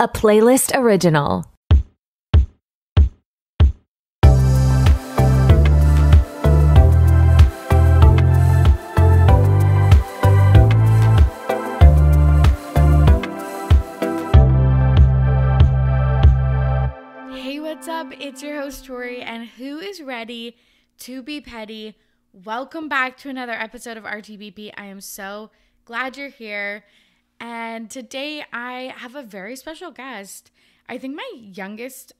a playlist original. Hey, what's up? It's your host, Tori, and who is ready to be petty? Welcome back to another episode of RTBP. I am so glad you're here. And today I have a very special guest. I think my youngest,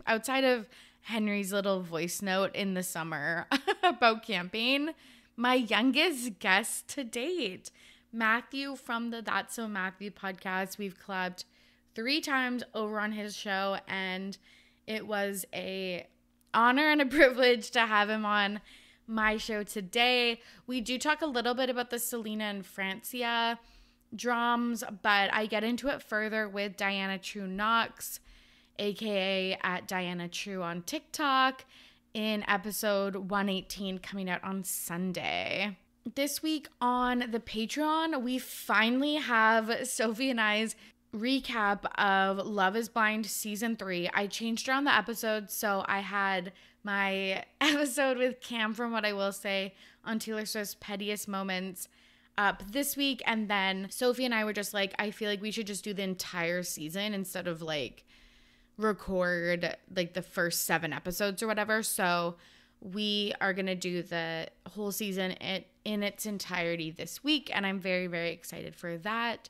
outside of Henry's little voice note in the summer about camping, my youngest guest to date, Matthew from the That's So Matthew podcast. We've collabed 3 times over on his show, and it was a honor and a privilege to have him on my show today. We do talk a little bit about the Selena and Francia drums, but I get into it further with Diana True Knox, aka at Diana True on TikTok, in episode 118 coming out on Sunday. This week on the Patreon, we finally have Sophie and I's recap of Love is Blind season 3. I changed around the episodes, so I had my episode with Cam from What I Will Say on Taylor Swift's Pettiest Moments up this week, and then Sophie and I were just like, I feel like we should just do the entire season instead of like record like the first 7 episodes or whatever. So we are gonna do the whole season in its entirety this week, and I'm very, very excited for that.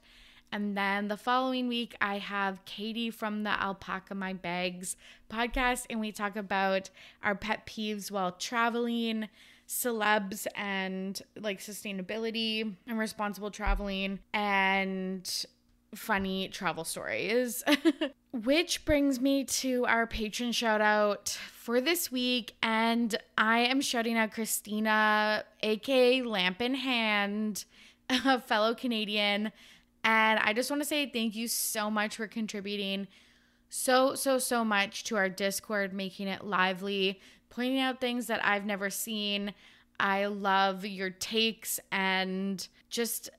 And then the following week, I have Katie from the Alpaca My Bags podcast, and we talk about our pet peeves while traveling, celebs, and like sustainability and responsible traveling, and funny travel stories. Which brings me to our patron shout out for this week, and I am shouting out Christina, aka Lamp in Hand, a fellow Canadian. And I just want to say thank you so much for contributing so much to our Discord, making it lively, pointing out things that I've never seen. I love your takes and just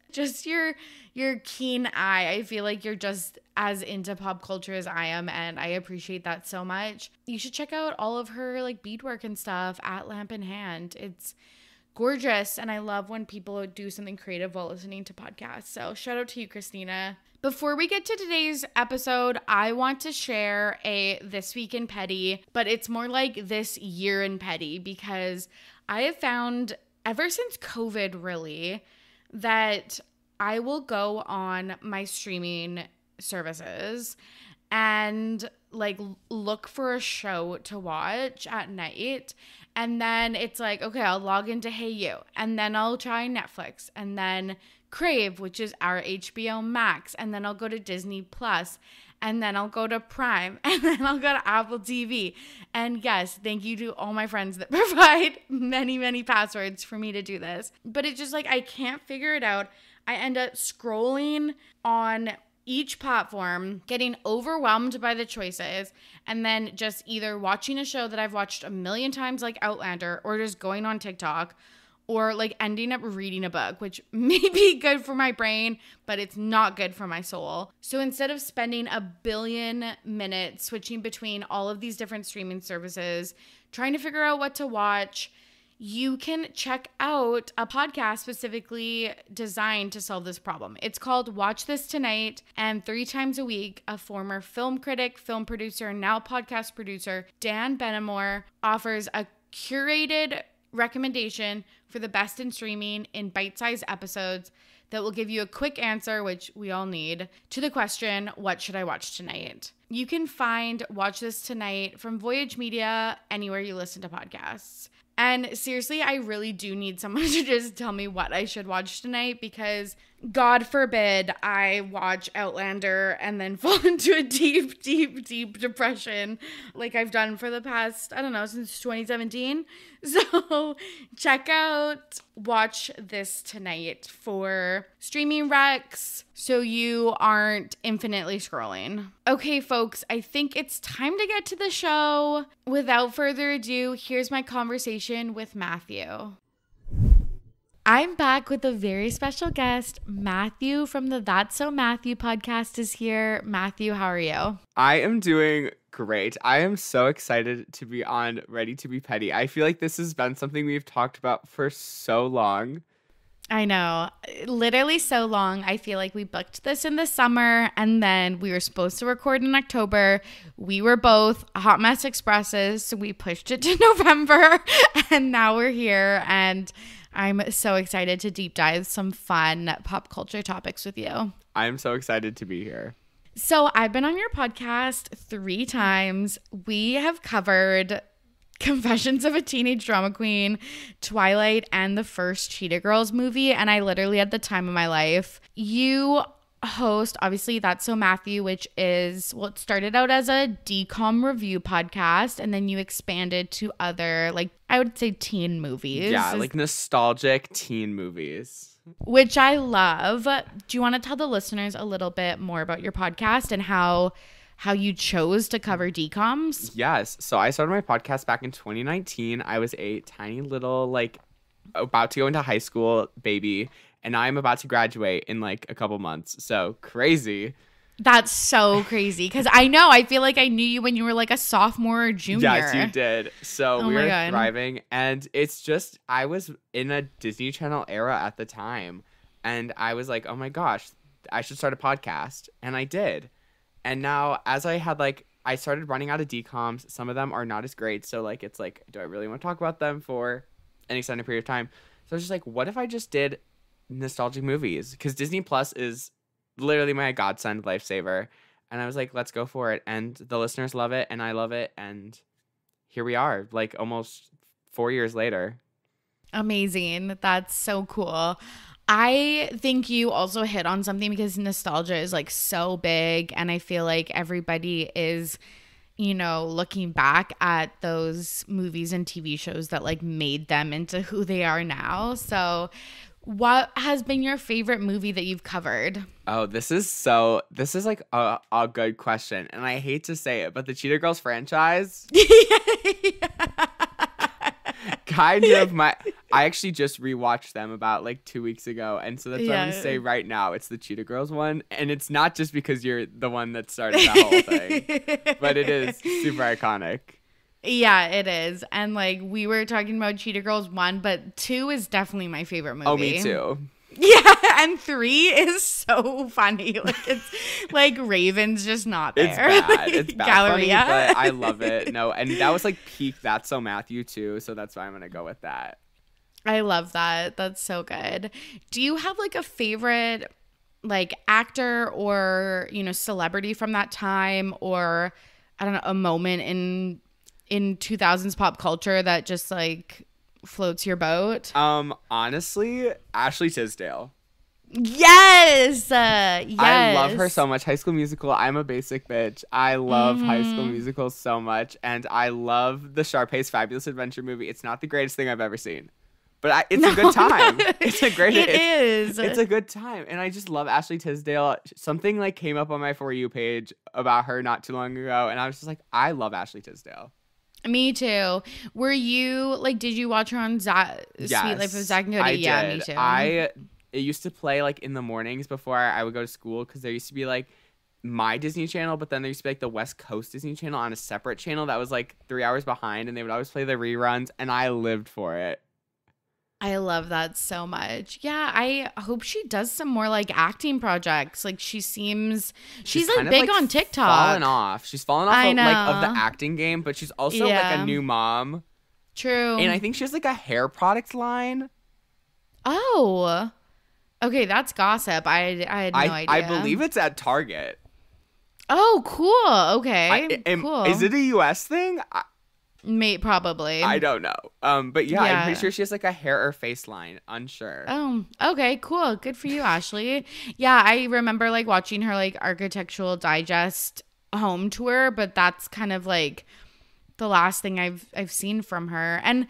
your keen eye. I feel like you're just as into pop culture as I am, and I appreciate that so much. You should check out all of her like beadwork and stuff at Lamp in Hand. It's gorgeous, and I love when people do something creative while listening to podcasts. So shout out to you, Christina. Before we get to today's episode, I want to share a This Week in Petty, but it's more like this year in petty, because I have found ever since COVID really that I will go on my streaming services and like look for a show to watch at night. And then it's like, okay, I'll log into Hey You, and then I'll try Netflix, and then Crave, which is our HBO Max, and then I'll go to Disney Plus, and then I'll go to Prime, and then I'll go to Apple TV. And yes, thank you to all my friends that provide many passwords for me to do this. But it's just like, I can't figure it out. I end up scrolling on each platform, getting overwhelmed by the choices, and then just either watching a show that I've watched a million times like Outlander, or just going on TikTok, or like ending up reading a book, which may be good for my brain, but it's not good for my soul. So instead of spending a billion minutes switching between all of these different streaming services, trying to figure out what to watch, you can check out a podcast specifically designed to solve this problem. It's called Watch This Tonight, and 3 times a week, a former film critic, film producer, and now podcast producer, Dan Benamor, offers a curated recommendation for the best in streaming in bite-sized episodes that will give you a quick answer, which we all need, to the question, what should I watch tonight? You can find Watch This Tonight from Voyage Media anywhere you listen to podcasts. And seriously, I really do need someone to just tell me what I should watch tonight, because God forbid I watch Outlander and then fall into a deep depression like I've done for the past, I don't know, since 2017. So check out Watch This Tonight for streaming recs so you aren't infinitely scrolling. Okay, folks, I think it's time to get to the show. Without further ado, here's my conversation with Matthew. I'm back with a very special guest. Matthew from the That's So Matthew podcast is here. Matthew, how are you? I am doing great. I am so excited to be on Ready to Be Petty. I feel like this has been something we've talked about for so long. I know. Literally so long. I feel like we booked this in the summer and then we were supposed to record in October. We were both hot mess expresses, so we pushed it to November and now we're here and I'm so excited to deep dive some fun pop culture topics with you. I'm so excited to be here. So I've been on your podcast 3 times. We have covered Confessions of a Teenage Drama Queen, Twilight, and the first Cheetah Girls movie, and I literally had the time of my life. You host, obviously, That's So Matthew, which is, well, it started out as a DCOM review podcast, and then you expanded to other, like, I would say teen movies. Yeah, like nostalgic teen movies. Which I love. Do you want to tell the listeners a little bit more about your podcast and how you chose to cover DCOMs? Yes. So I started my podcast back in 2019. I was a tiny little, like, about to go into high school baby, and I'm about to graduate in, like, a couple months. So crazy. That's so crazy because I feel like I knew you when you were like a sophomore or junior. Yes, you did. So we were God. thriving, and it's just, I was in a Disney Channel era at the time, and I was like, oh my gosh, I should start a podcast, and I did. And now as I started running out of DCOMs, some of them are not as great, so like it's like, do I really want to talk about them for an extended period of time? So I was just like, what if I just did nostalgic movies? Because Disney Plus is literally my godsend lifesaver, and I was like, let's go for it. And the listeners love it and I love it, and here we are, like almost 4 years later. Amazing. That's so cool. I think you also hit on something because nostalgia is like so big, and I feel like everybody is, you know, looking back at those movies and TV shows that like made them into who they are now. So what has been your favorite movie that you've covered? Oh, this is like a good question, and I hate to say it, but the Cheetah Girls franchise kind of I actually just rewatched them about like 2 weeks ago, and so that's what I'm gonna say right now. It's the Cheetah Girls one, and it's not just because you're the one that started that whole thing, but it is super iconic. Yeah, it is. And like we were talking about Cheetah Girls 1, but 2 is definitely my favorite movie. Oh, me too. Yeah, and 3 is so funny. Like it's like Raven's just not there. It's bad. It's bad Galleria. funny, but I love it. No, and that was like peak That's So Matthew too, so that's why I'm gonna go with that. I love that. That's so good. Do you have like a favorite like actor or, you know, celebrity from that time, or I don't know, a moment in 2000s pop culture that just like floats your boat? Honestly, Ashley Tisdale. Yes. Yes. I love her so much. High School Musical. I'm a basic bitch. I love High School Musical so much, and I love the Sharpay's Fabulous Adventure movie. It's not the greatest thing I've ever seen, but it's a good time. It's a great. It's a good time, and I just love Ashley Tisdale. Something like came up on my For You page about her not too long ago, and I was just like, I love Ashley Tisdale. Me too. Were you like, did you watch her on Yes, Sweet Life of Zack and Cody? I Me did. too. It used to play like in the mornings before I would go to school, because there used to be like my Disney Channel, but then there used to be like the West Coast Disney Channel on a separate channel that was like 3 hours behind, and they would always play the reruns, and I lived for it. I love that so much. Yeah, I hope she does some more like acting projects. Like she's like big on TikTok. She's fallen off of the acting game, but she's also like a new mom. True. And I think she has like a hair product line. Oh. Okay, that's gossip. I had no idea. I believe it's at Target. Oh, cool. Okay. Cool. Is it a US thing? Probably. I don't know. But yeah, I'm pretty sure she has like a hair or face line. Unsure. Oh, okay, cool. Good for you, Ashley. Yeah, I remember like watching her like Architectural Digest home tour, but that's kind of like the last thing I've seen from her. And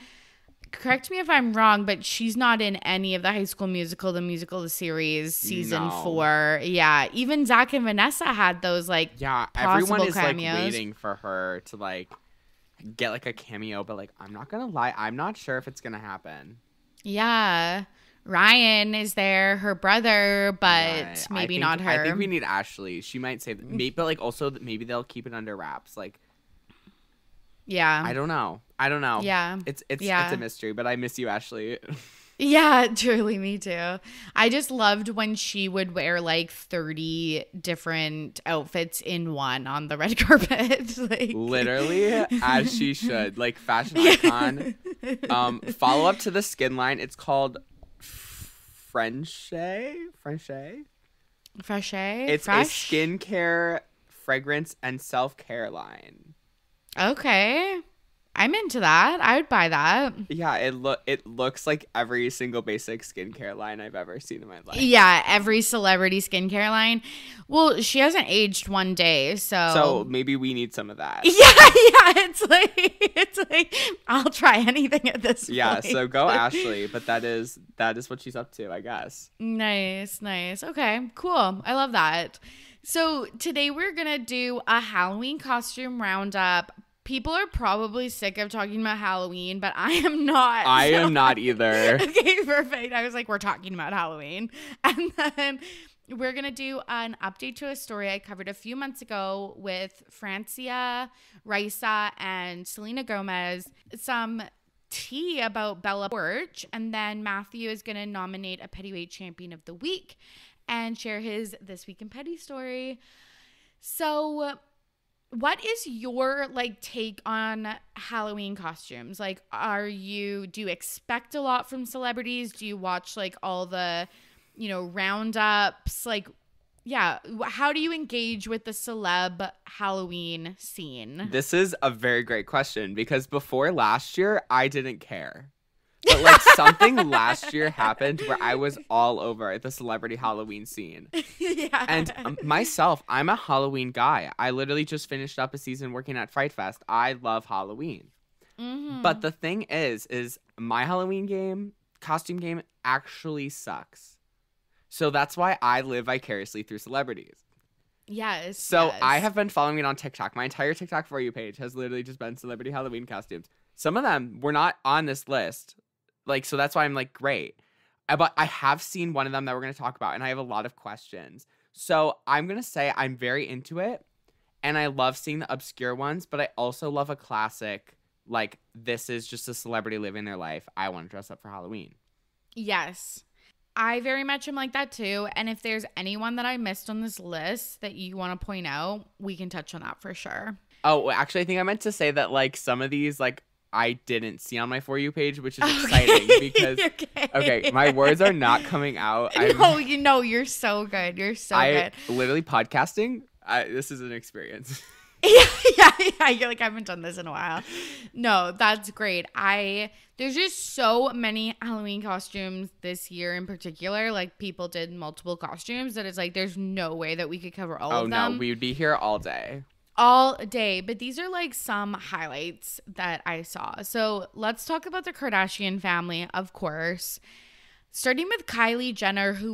correct me if I'm wrong, but she's not in any of the High School Musical, the series, season 4. Yeah, even Zach and Vanessa had those like everyone is cameos. like waiting for her to like get like a cameo, but like I'm not gonna lie, I'm not sure if it's gonna happen. Yeah. Ryan is there, her brother, but Right. maybe not her. I think we need Ashley. She might say, maybe, but like also maybe they'll keep it under wraps. Like, yeah. I don't know. Yeah. It's a mystery, but I miss you, Ashley. Yeah, truly, me too. I just loved when she would wear like 30 different outfits in one on the red carpet. Like Literally, as she should. Like, fashion icon. Follow up to the skin line. It's called Francia. Fresh. It's a skincare, fragrance, and self-care line. Okay. I'm into that. I would buy that. Yeah, it looks like every single basic skincare line I've ever seen in my life. Yeah, every celebrity skincare line. Well, she hasn't aged one day, So maybe we need some of that. Yeah, it's like I'll try anything at this point. Yeah, so go Ashley, but that is what she's up to, I guess. Nice. Okay, cool. I love that. So today we're gonna do a Halloween costume roundup. People are probably sick of talking about Halloween, but I am not. I am not either. Okay, perfect. I was like, we're talking about Halloween. And then we're going to do an update to a story I covered a few months ago with Francia, Raisa, and Selena Gomez. Some tea about Bella Poarch. And then Matthew is going to nominate a Pettyweight Champion of the Week and share his This Week in Petty story. So what is your take on Halloween costumes? Like, do you expect a lot from celebrities? Do you watch all the, roundups? How do you engage with the celeb Halloween scene? This is a very great question because before last year, I didn't care. But something last year happened where I was all over the celebrity Halloween scene. Yeah. And myself, I'm a Halloween guy. I literally just finished up a season working at Fright Fest. I love Halloween. Mm-hmm. But the thing is my Halloween costume game actually sucks. So that's why I live vicariously through celebrities. Yes. So yes. I have been following it on TikTok. My entire TikTok For You page has literally just been celebrity Halloween costumes. Some of them were not on this list. So that's why I'm great. But I have seen one of them that we're going to talk about, and I have a lot of questions. So I'm going to say I'm very into it, and I love seeing the obscure ones, but I also love a classic, this is just a celebrity living their life. I want to dress up for Halloween. Yes. I very much am like that too. And if there's anyone that I missed on this list that you want to point out, we can touch on that for sure. Oh, actually, I think I meant to say that, some of these, I didn't see on my For You page, which is exciting because, okay, my words are not coming out. No, you're so good. You're so good. Literally podcasting, this is an experience. Yeah. You're I haven't done this in a while. No, that's great. There's just so many Halloween costumes this year in particular. People did multiple costumes that it's there's no way that we could cover all of them. Oh, no, we would be here all day. All day, but these are some highlights that I saw. So let's talk about the Kardashian family, of course. Starting with Kylie Jenner, who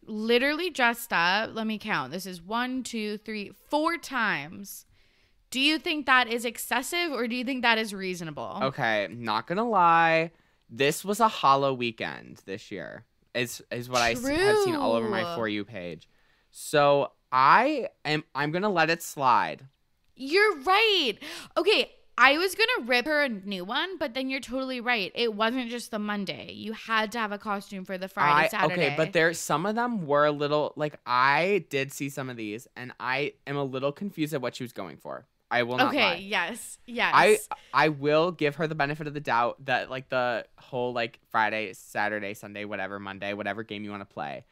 literally dressed up. Let me count. This is 1, 2, 3, 4 times. Do you think that is excessive or do you think that is reasonable? Okay, not gonna lie. This was a hollow weekend this year. Is what I have seen all over my For You page. So I'm gonna let it slide. You're right. Okay, I was gonna rip her a new one, but then you're totally right. It wasn't just the Monday. You had to have a costume for the Friday, Saturday. Okay, but some of them were a little I did see some of these, and I am a little confused at what she was going for. I will not lie. Okay, yes. I will give her the benefit of the doubt that the whole Friday, Saturday, Sunday, whatever, Monday, whatever game you want to play.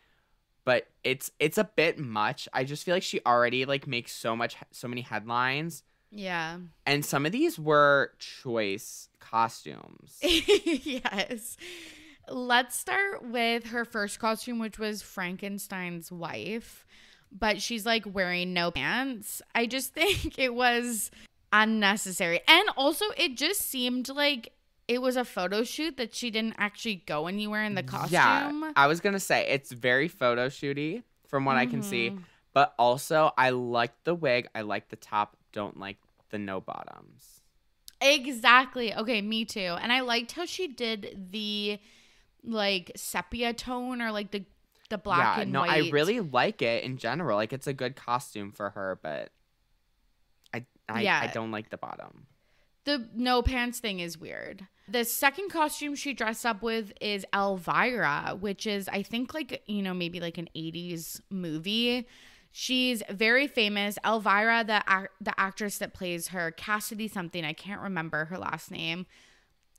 But it's a bit much. I just feel she already makes so many headlines. Yeah. And some of these were choice costumes. Yes. Let's start with her first costume, which was Frankenstein's wife. But she's wearing no pants. I just think it was unnecessary. And also it just seemed it was a photo shoot that she didn't actually go anywhere in the costume. Yeah, I was going to say, it's very photo shooty from what I can see. But also, I like the wig. I like the top. Don't like the no bottoms. Exactly. Okay, me too. And I liked how she did the like sepia tone or like the black and white. I really like it in general. Like it's a good costume for her, but I don't like the bottom. The no pants thing is weird. The second costume she dressed up with is Elvira, which is, I think, like, you know, maybe like an 80s movie. She's very famous. Elvira, the actress that plays her, Cassidy something, I can't remember her last name,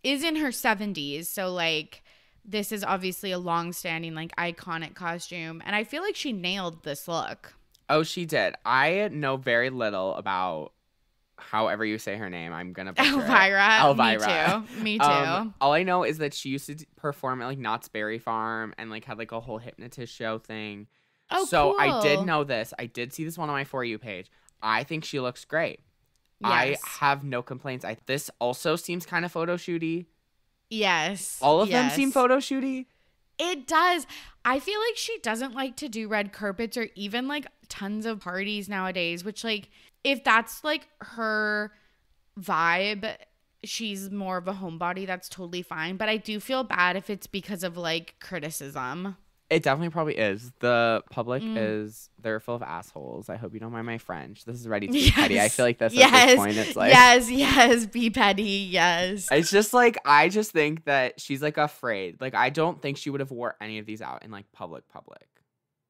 is in her 70s. So, like, this is obviously a long-standing, like, iconic costume. And I feel like she nailed this look. Oh, she did. I know very little about however you say her name. I'm gonna butcher Elvira. Me too. All I know is that she used to perform at like Knott's Berry Farm and like had like a whole hypnotist show thing. Oh, so cool. I did know this. I did see this one on my For You page. I think she looks great. Yes. I have no complaints. This also seems kind of photo shooty. Yes. All of them seem photo shooty. It does. I feel like she doesn't like to do red carpets or even like tons of parties nowadays, which, like, if that's like her vibe, she's more of a homebody, that's totally fine. But I do feel bad if it's because of like criticism. It definitely probably is. The public they're full of assholes. I hope you don't mind my French. This is ready to be petty. I feel like that's at this point. It's like yes, be petty, yes. It's just like I just think that she's like afraid. Like I don't think she would have wore any of these out in like public.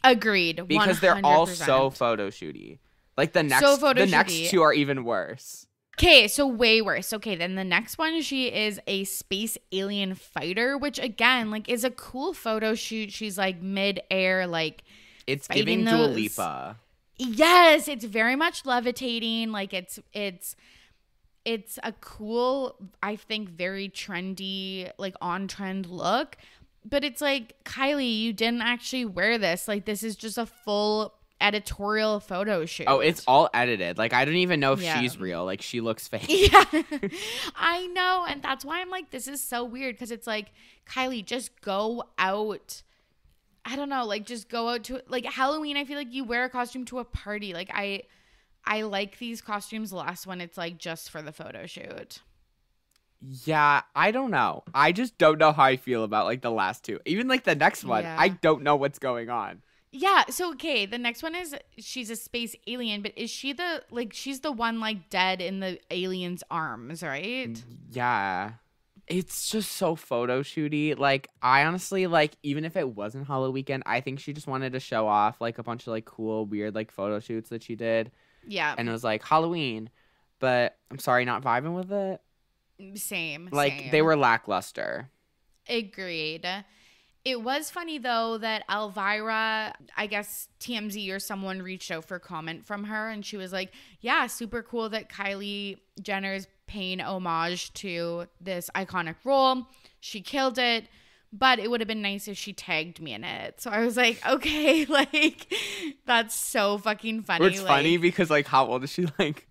Agreed. Because 100%. they're all so photo shooty. Like the next two are even worse. Okay, so way worse. Okay, then the next one, she is a space alien fighter, which again, like, is a cool photo shoot. She's like mid-air, like, it's giving Dua Lipa. Yes, it's very much levitating. Like it's a cool, I think, very trendy, like on trend look. But it's like, Kylie, you didn't actually wear this. Like, this is just a full editorial photo shoot. Oh, it's all edited. Like, I don't even know if she's real. Like, she looks fake. Yeah, I know. And that's why I'm like, this is so weird. Because it's like, Kylie, just go out. I don't know. Like, just go out to, like, Halloween. I feel like you wear a costume to a party. Like, I like these costumes less when it's like just for the photo shoot. Yeah, I don't know. I just don't know how I feel about like the last two. Even like the next one, I don't know what's going on. Yeah, so okay, the next one is she's a space alien, but is she she's the one like dead in the alien's arms, right? Yeah. It's just so photo shooty. Like, I honestly, like, even if it wasn't Halloween weekend, I think she just wanted to show off like a bunch of like cool, weird like photo shoots that she did. Yeah. And it was like Halloween, but I'm sorry, not vibing with it. Same. They were lackluster. Agreed. It was funny, though, that Elvira, I guess TMZ or someone reached out for comment from her, and she was like, yeah, super cool that Kylie Jenner is paying homage to this iconic role. She killed it, but it would have been nice if she tagged me in it. So I was like, okay, like, that's so fucking funny. It's funny because, like, how old is she? Like,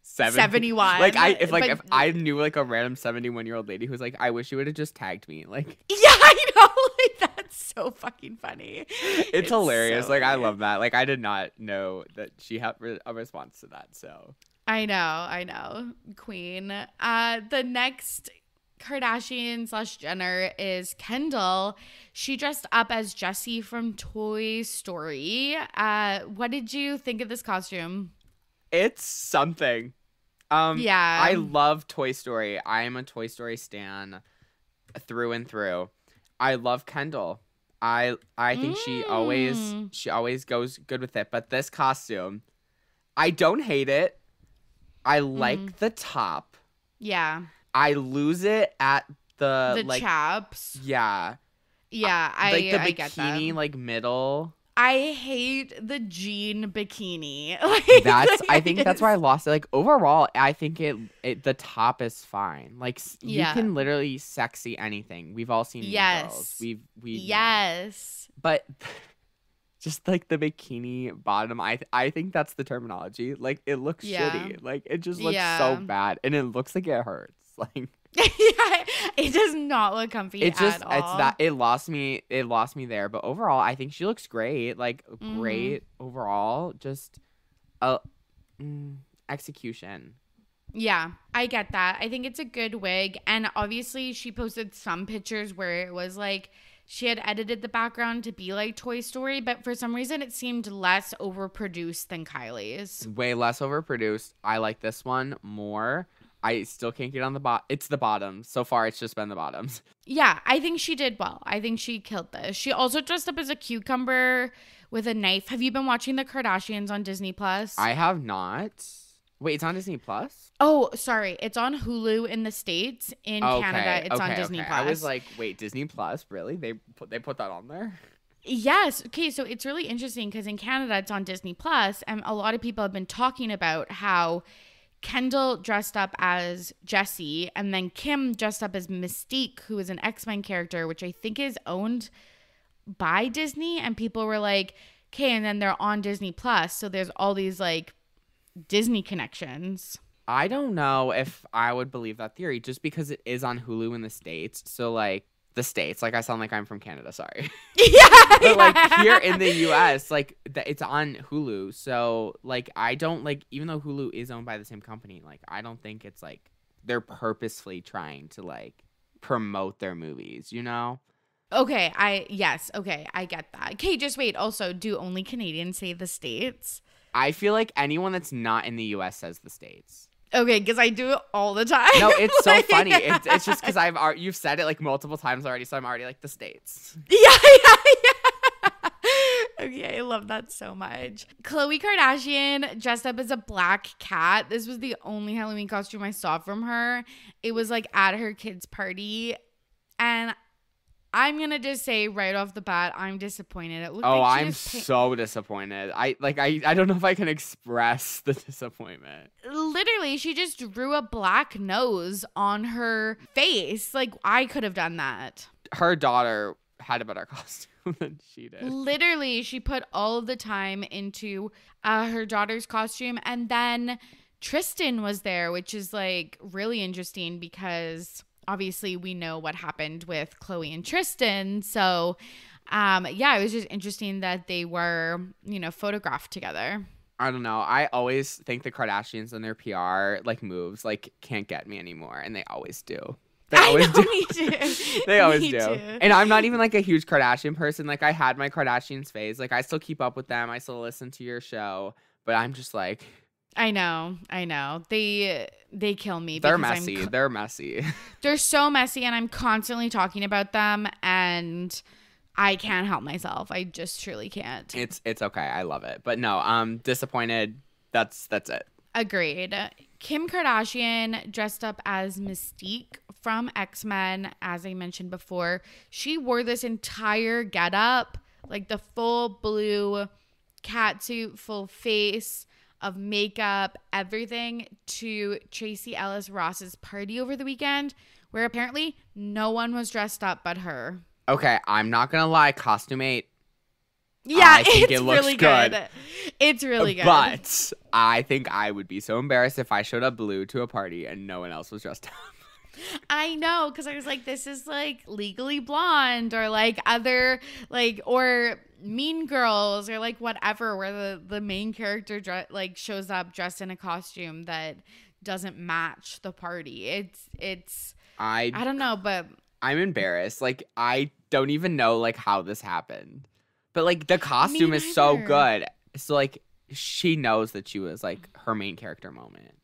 71. Like, if I knew like a random 71-year-old lady who's like, I wish you would have just tagged me. Like, yeah, I know. Like, that's so fucking funny. It's hilarious. So like, weird. I love that. Like, I did not know that she had a response to that. So I know. Queen. The next Kardashian/Jenner is Kendall. She dressed up as Jessie from Toy Story. What did you think of this costume? It's something. Yeah. I love Toy Story. I am a Toy Story stan through and through. I love Kendall. I think she always goes good with it. But this costume, I don't hate it. I like the top. Yeah. I lose it at the like chaps. Yeah. Yeah, I get that. bikini like middle. I hate the jean bikini. I think that's where I lost it. Like overall, I think the top is fine. Like you can literally sexy anything. We've all seen Mean Girls. We yes. But just like the bikini bottom, I think that's the terminology. Like it looks shitty. Like it just looks so bad, and it looks like it hurts. Like. Yeah, it does not look comfy at all. It's that it lost me there, but overall I think she looks great. Like great overall, just execution. Yeah, I get that. I think it's a good wig. And obviously, she posted some pictures where it was like she had edited the background to be like Toy Story, but for some reason, it seemed less overproduced than Kylie's. Way less overproduced. I like this one more. I still can't get on the It's the bottoms. So far, it's just been the bottoms. Yeah, I think she did well. I think she killed this. She also dressed up as a cucumber with a knife. Have you been watching the Kardashians on Disney Plus? I have not. Wait, it's on Disney Plus? Oh, sorry. It's on Hulu in the States. In Canada, it's on Disney Plus. I was like, wait, Disney Plus? Really? They put that on there? Yes. Okay, so it's really interesting because in Canada, it's on Disney Plus, and a lot of people have been talking about how Kendall dressed up as Jessie, and then Kim dressed up as Mystique, who is an X-Men character, which I think is owned by Disney. And people were like, okay, and then they're on Disney Plus, so there's all these like Disney connections. I don't know if I would believe that theory just because it is on Hulu in the States. So like the States, like I sound like I'm from Canada, sorry. Yeah. But like here in the US, like it's on Hulu. So like I don't like, even though Hulu is owned by the same company, like I don't think it's like they're purposefully trying to like promote their movies, you know? Okay, I get that. Okay, just wait. Also, do only Canadians say the States? I feel like anyone that's not in the US says the States. Okay, because I do it all the time. No, it's so funny. It's just because you've said it like multiple times already, so I'm already like the States. Yeah. Okay, I love that so much. Khloe Kardashian dressed up as a black cat. This was the only Halloween costume I saw from her. It was like at her kid's party, and I'm going to just say right off the bat, I'm disappointed. It looked like I'm so disappointed. I don't know if I can express the disappointment. Literally, she just drew a black nose on her face. Like, I could have done that. Her daughter had a better costume than she did. Literally, she put all of the time into her daughter's costume. And then Tristan was there, which is like really interesting because obviously we know what happened with Khloe and Tristan. So, yeah, it was just interesting that they were, photographed together. I don't know. I always think the Kardashians and their PR like moves like can't get me anymore, and they always do. They always do. Me too. They always Me do. too. And I'm not even like a huge Kardashian person. Like I had my Kardashians phase. Like I still keep up with them. I still listen to your show, but I'm just like, I know. They kill me. They're messy. They're messy. They're so messy, and I'm constantly talking about them, and I can't help myself. I just truly can't. It's okay. I love it. But no, I'm disappointed. That's it. Agreed. Kim Kardashian dressed up as Mystique from X-Men, as I mentioned before. She wore this entire getup, like the full blue catsuit, full face of makeup, everything, to Tracee Ellis Ross's party over the weekend, where apparently no one was dressed up but her. Okay, I'm not gonna lie, Costume8. Yeah, I think it's it looks really good. It's really good. But I think I would be so embarrassed if I showed up blue to a party and no one else was dressed up. I know, because I was like, this is like Legally Blonde or like other like or Mean Girls or like whatever, where the main character shows up dressed in a costume that doesn't match the party. I don't know, but I'm embarrassed. Like I don't even know like how this happened. But like the costume is so good. So like she knows that she was like her main character moment.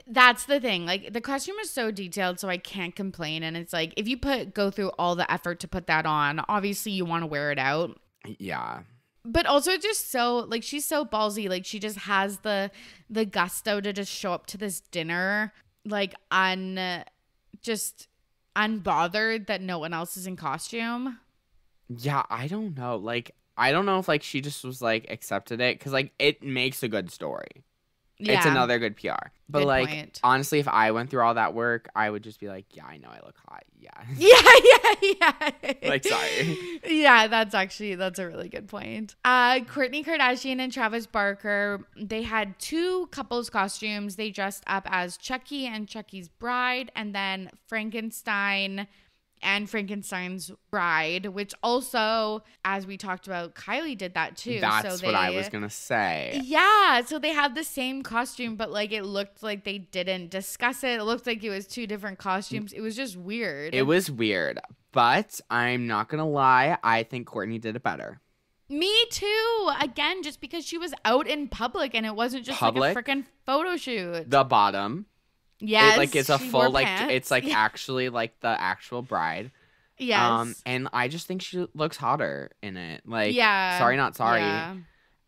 That's the thing. Like the costume is so detailed, so I can't complain. And it's like if you go through all the effort to put that on, obviously you want to wear it out. Yeah. But also just so like she's so ballsy. Like she just has the gusto to just show up to this dinner like just unbothered that no one else is in costume. Yeah, I don't know. Like I don't know if like she just was like accepted it because like it makes a good story. Yeah. It's another good PR. But good like point. Honestly, if I went through all that work, I would just be like, yeah, I know I look hot. Yeah. Yeah. Like sorry. Yeah, that's a really good point. Kourtney Kardashian and Travis Barker, they had two couples costumes. They dressed up as Chucky and Chucky's bride, and then Frankenstein and Frankenstein's bride, which also, as we talked about, Kylie did that too. That's what I was gonna say. Yeah, so they had the same costume, but like it looked like they didn't discuss it. It looked like it was two different costumes. It was just weird. It was weird, but I'm not gonna lie. I think Courtney did it better. Me too. Again, just because she was out in public and it wasn't just like a freaking photo shoot. The bottom. Yes. It, like, it's a full, like, pants. it's like actually like the actual bride. Yes. And I just think she looks hotter in it. Like, yeah. Sorry, not sorry. Yeah.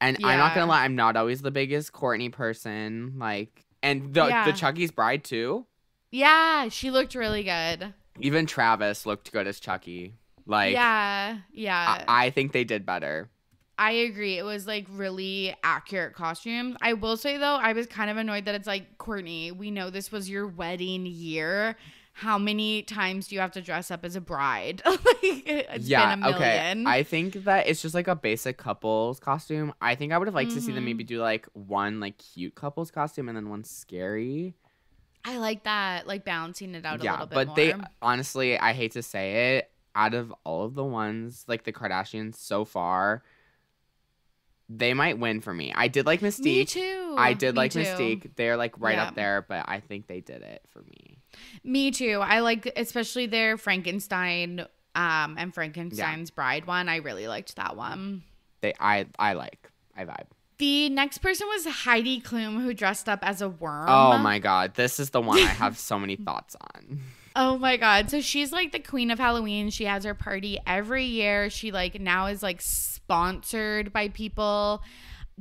And I'm not gonna lie, I'm not always the biggest Courtney person. Like, and the Chucky's bride too. Yeah, she looked really good. Even Travis looked good as Chucky. Like, yeah. I think they did better. I agree. It was like really accurate costumes. I will say though, I was kind of annoyed that it's like, Courtney, we know this was your wedding year. How many times do you have to dress up as a bride? Like, it's been a million. Okay. I think that it's just like a basic couples costume. I think I would have liked to see them maybe do like one like cute couples costume and then one scary. I like that, like balancing it out a little bit but more. They honestly, I hate to say it, out of all of the ones, like the Kardashians so far, they might win for me. I did like Mystique. Me too. I did me like too. Mystique. They're like right up there, but I think they did it for me. Me too. I like especially their Frankenstein and Frankenstein's bride one. I really liked that one. I vibe. The next person was Heidi Klum, who dressed up as a worm. Oh my god, this is the one I have so many thoughts on. Oh my god. So she's like the queen of Halloween. She has her party every year. She like now is like sponsored by people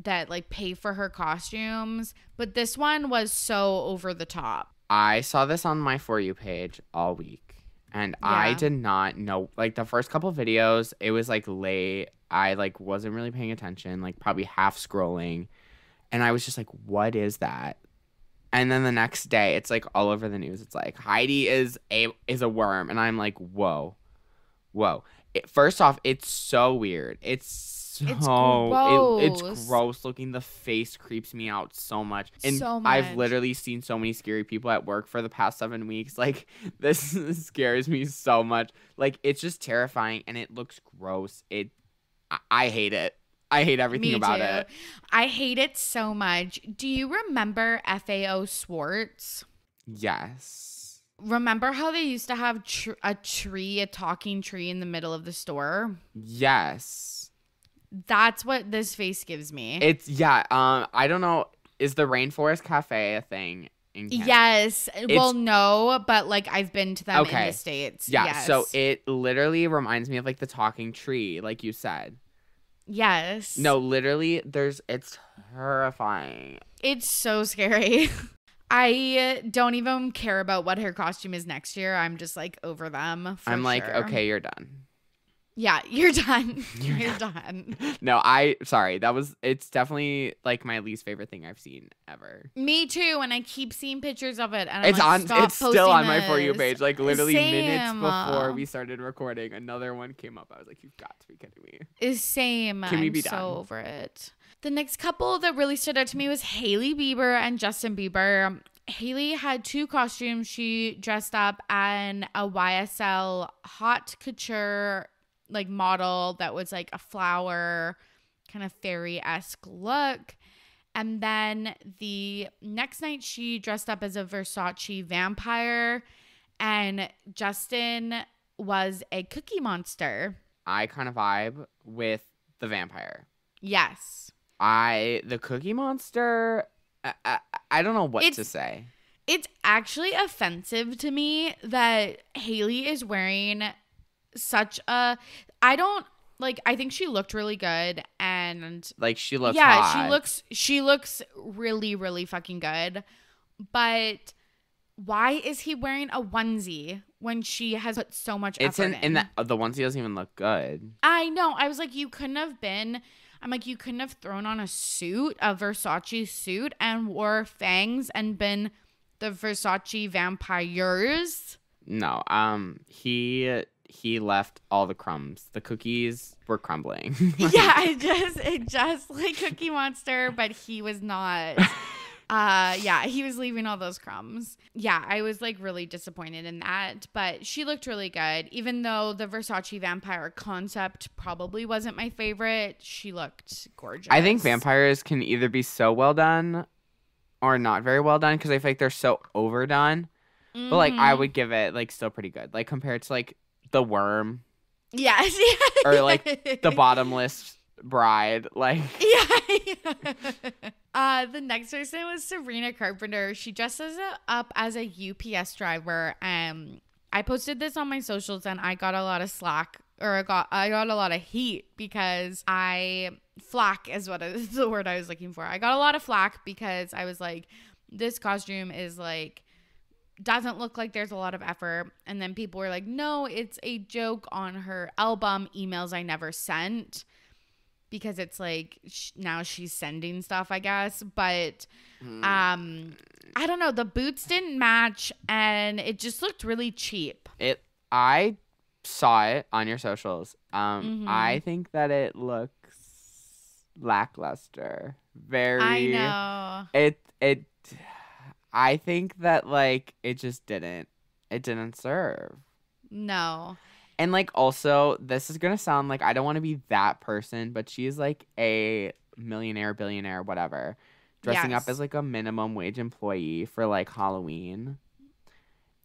that like pay for her costumes. But this one was so over the top. I saw this on my For You page all week. And I did not know, like the first couple videos, it was like late. I like wasn't really paying attention, like probably half scrolling. And I was just like, what is that? And then the next day, it's like all over the news. It's like Heidi is a worm, and I'm like, whoa. First off, it's so weird. It's gross looking. The face creeps me out so much. And so much. I've literally seen so many scary people at work for the past 7 weeks. Like this scares me so much. Like it's just terrifying, and it looks gross. I hate it. I hate everything about it. I hate it so much. Do you remember FAO Schwartz? Yes. Remember how they used to have a talking tree in the middle of the store? Yes. That's what this face gives me. I don't know. Is the Rainforest Cafe a thing in Canada? Yes. Well, no, but like I've been to them in the States. Yeah. Yes. So it literally reminds me of like the talking tree, like you said. Yes. No, literally, it's terrifying. It's so scary. I don't even care about what her costume is next year. I'm just like over them. I'm like, okay, you're done. Yeah, you're done. You're done. No, sorry. It's definitely like my least favorite thing I've seen ever. Me too. And I keep seeing pictures of it. And it's still on my For You page. Like literally Same. minutes before we started recording, another one came up. I was like, you've got to be kidding me. Same. Can we be so done? over it. The next couple that really stood out to me was Hailey Bieber and Justin Bieber. Hailey had two costumes. She dressed up in a YSL haute couture like model that was like a flower kind of fairy-esque look. And then the next night she dressed up as a Versace vampire, and Justin was a Cookie Monster. I kind of vibe with the vampire. Yes. The Cookie Monster, I don't know what to say. It's actually offensive to me that Hailey is wearing such a, I think she looked really good, and like she looks hot. she looks really, really fucking good. But why is he wearing a onesie when she has put so much effort in? The onesie doesn't even look good. I know. I was like, you couldn't have thrown on a suit, a Versace suit, and wore fangs and been the Versace vampires. No, he left all the crumbs. The cookies were crumbling. Yeah, it just like Cookie Monster, but he was not. Yeah, he was leaving all those crumbs. Yeah, I was like really disappointed in that, but she looked really good. Even though the Versace vampire concept probably wasn't my favorite, she looked gorgeous. I think vampires can either be so well done or not very well done because I feel like they're so overdone. Mm-hmm. But like I would give it like still pretty good. Like compared to like the Worm. Yes. Or like the Bottomless Bride. Like the next person was Sabrina Carpenter. She dressed up as a UPS driver. I posted this on my socials and I got a lot of slack, or I got a lot of heat because flack is the word I was looking for. I got a lot of flack because I was like, this costume is like, doesn't look like there's a lot of effort. And then people were like, no, it's a joke on her album Emails I Never Sent, because it's like now she's sending stuff, I guess. But I don't know, the boots didn't match and it just looked really cheap. I saw it on your socials. I think that it looks lackluster. Very. I know. I think that like it didn't serve. No. And like also, this is gonna sound like I don't want to be that person, but she's like a millionaire, billionaire, whatever, dressing up as like a minimum wage employee for like Halloween.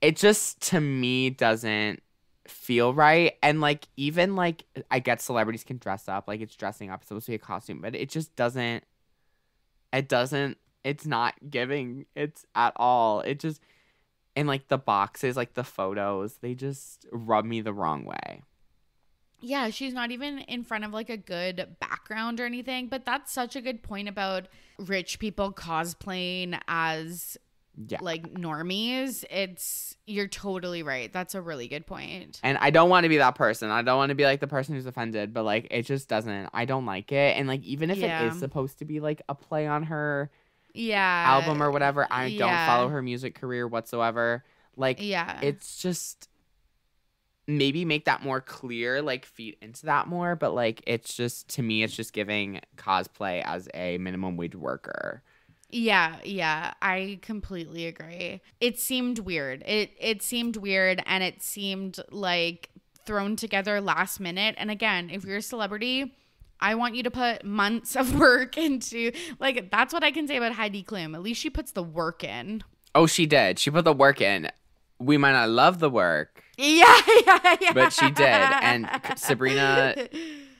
It just to me doesn't feel right. And like even like I get celebrities can dress up, like it's dressing up, it's supposed to be a costume, but it just doesn't. It's not giving. It's at all. It just. And, like, the boxes, like, the photos, they just rub me the wrong way. Yeah, she's not even in front of, like, a good background or anything. But that's such a good point about rich people cosplaying as, like, normies. You're totally right. That's a really good point. And I don't want to be that person. I don't want to be, like, the person who's offended. But, like, it just doesn't. I don't like it. And, like, even if it is supposed to be, like, a play on her album or whatever, I don't follow her music career whatsoever. Like, it's just maybe make that more clear, like feed into that more, but like it's just, to me, it's just giving cosplay as a minimum wage worker. Yeah, I completely agree. It seemed weird. It seemed weird, and it seemed like thrown together last minute. And again, if you're a celebrity, I want you to put months of work into, like, that's what I can say about Heidi Klum. At least she puts the work in. Oh, she did. She put the work in. We might not love the work. Yeah. But she did. And Sabrina,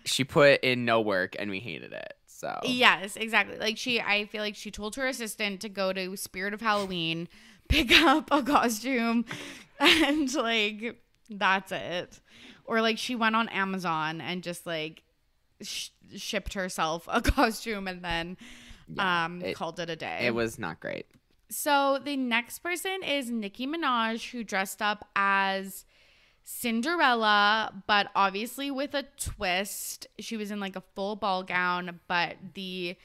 she put in no work and we hated it. So yes, exactly. Like I feel like she told her assistant to go to Spirit of Halloween, pick up a costume, and like, that's it. Or like she went on Amazon and just like shipped herself a costume and then called it a day. It was not great. So the next person is Nicki Minaj, who dressed up as Cinderella, but obviously with a twist. She was in like a full ball gown, but the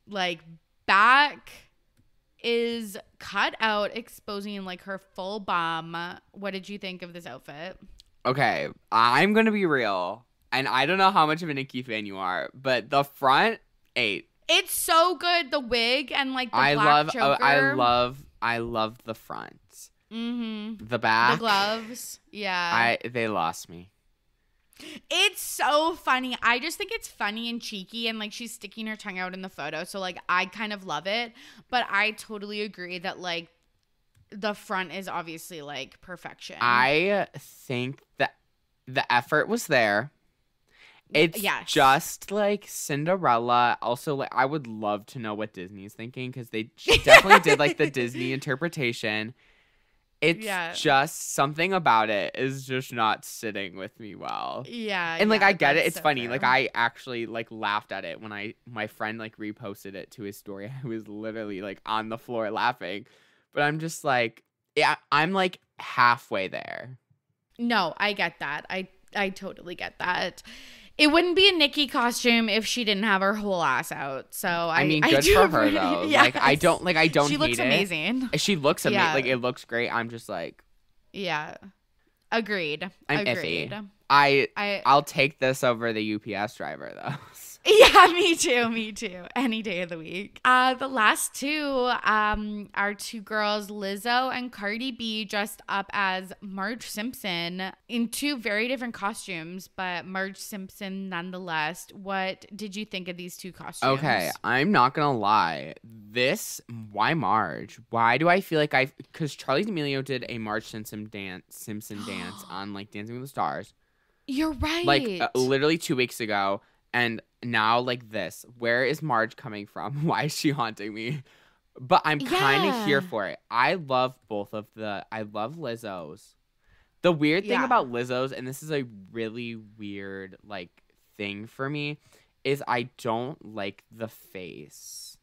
like back is cut out, exposing like her full bum. What did you think of this outfit? Okay, I'm gonna be real. And I don't know how much of a Nicki fan you are, but the front 8. It's so good. The wig and like the black choker. I love the front. Mm-hmm. The back. The gloves. Yeah. They lost me. It's so funny. I just think it's funny and cheeky, and like she's sticking her tongue out in the photo. So like I kind of love it, but I totally agree that like the front is obviously like perfection. I think that the effort was there. It's just like Cinderella. Also, like I would love to know what Disney's thinking, because they definitely did like the Disney interpretation. It's just something about it is just not sitting with me well. Yeah. And like I get it. It's so funny. fair. Like I actually like laughed at it when my friend like reposted it to his story. I was literally like on the floor laughing. But I'm just like, yeah, I'm like halfway there. No, I get that. I totally get that. It wouldn't be a Nicki costume if she didn't have her whole ass out. So I mean, good for her though. Yes. Like I don't She hate looks it. amazing. She looks amazing. Yeah. Like it looks great. I'm just like, yeah. Agreed. I'm Agreed. iffy. I'll take this over the UPS driver though. So. Yeah, me too. Any day of the week. The last two are two girls, Lizzo and Cardi B, dressed up as Marge Simpson in two very different costumes, but Marge Simpson nonetheless. What did you think of these two costumes? Okay, I'm not gonna lie. Why Marge? Why do I feel like because Charlie D'Amelio did a Marge Simpson dance on like Dancing with the Stars. You're right. Like literally 2 weeks ago. And now like this, where is Marge coming from? Why is she haunting me? But I'm kind of here for it. I love Lizzo's. The weird thing about Lizzo's, and this is a really weird like thing for me, is I don't like the face.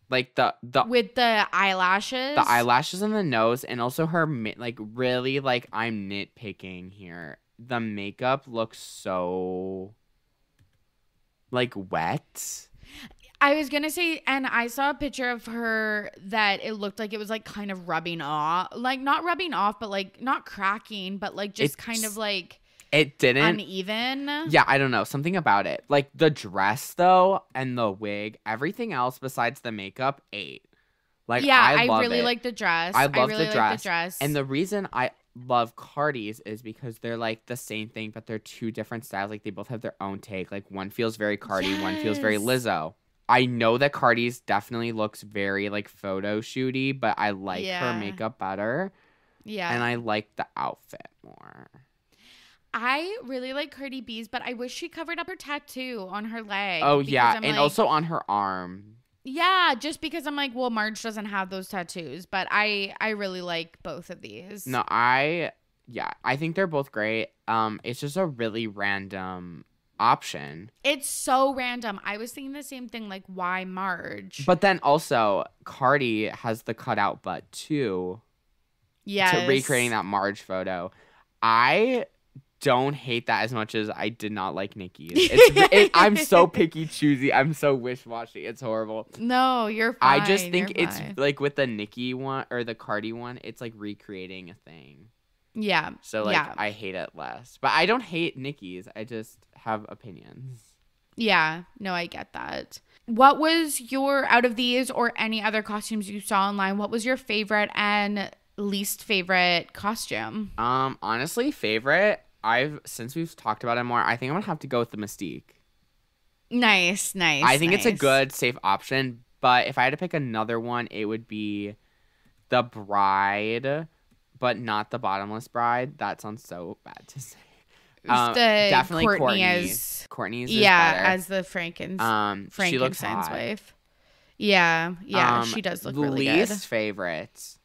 Like the with the eyelashes. The eyelashes and the nose, and also her like really like I'm nitpicking here. The makeup looks so like wet. I was gonna say, and I saw a picture of her that it looked like it was like kind of rubbing off, like not rubbing off, but like not cracking, but like just kind of like it didn't uneven. Yeah, I don't know, something about it. Like the dress though, and the wig, everything else besides the makeup ate. Like yeah, I really like the dress. I love really the dress. like the dress. And the reason I love Cardi's is because they're like the same thing, but they're two different styles. Like they both have their own take. Like one feels very Cardi, one feels very Lizzo. I know that Cardi's definitely looks very like photo shooty, but I like her makeup better. Yeah. And I like the outfit more. I really like Cardi B's, but I wish she covered up her tattoo on her leg. Oh yeah, and also on her arm. Yeah, just because I'm like, well, Marge doesn't have those tattoos, but I really like both of these. No, I think they're both great. It's just a really random option. It's so random. I was thinking the same thing, like, why Marge? But then also, Cardi has the cutout butt too. Yes. To recreating that Marge photo. I don't hate that as much as I did not like Nicki's. I'm so picky choosy. I'm so wish-washy. It's horrible. No, you're fine. I just think it's like with the Nicki one or the Cardi one, it's like recreating a thing. Yeah. So like I hate it less. But I don't hate Nicki's. I just have opinions. Yeah. No, I get that. What was your, out of these or any other costumes you saw online, what was your favorite and least favorite costume? Honestly, favorite, since we've talked about it more, I think I'm gonna have to go with the Mystique. Nice. I think it's a good, safe option, but if I had to pick another one, it would be the Bride, but not the Bottomless Bride. That sounds so bad to say. Definitely Courtney's is better. As the Frankenstein's wife. Yeah, she does look really good. Least favorite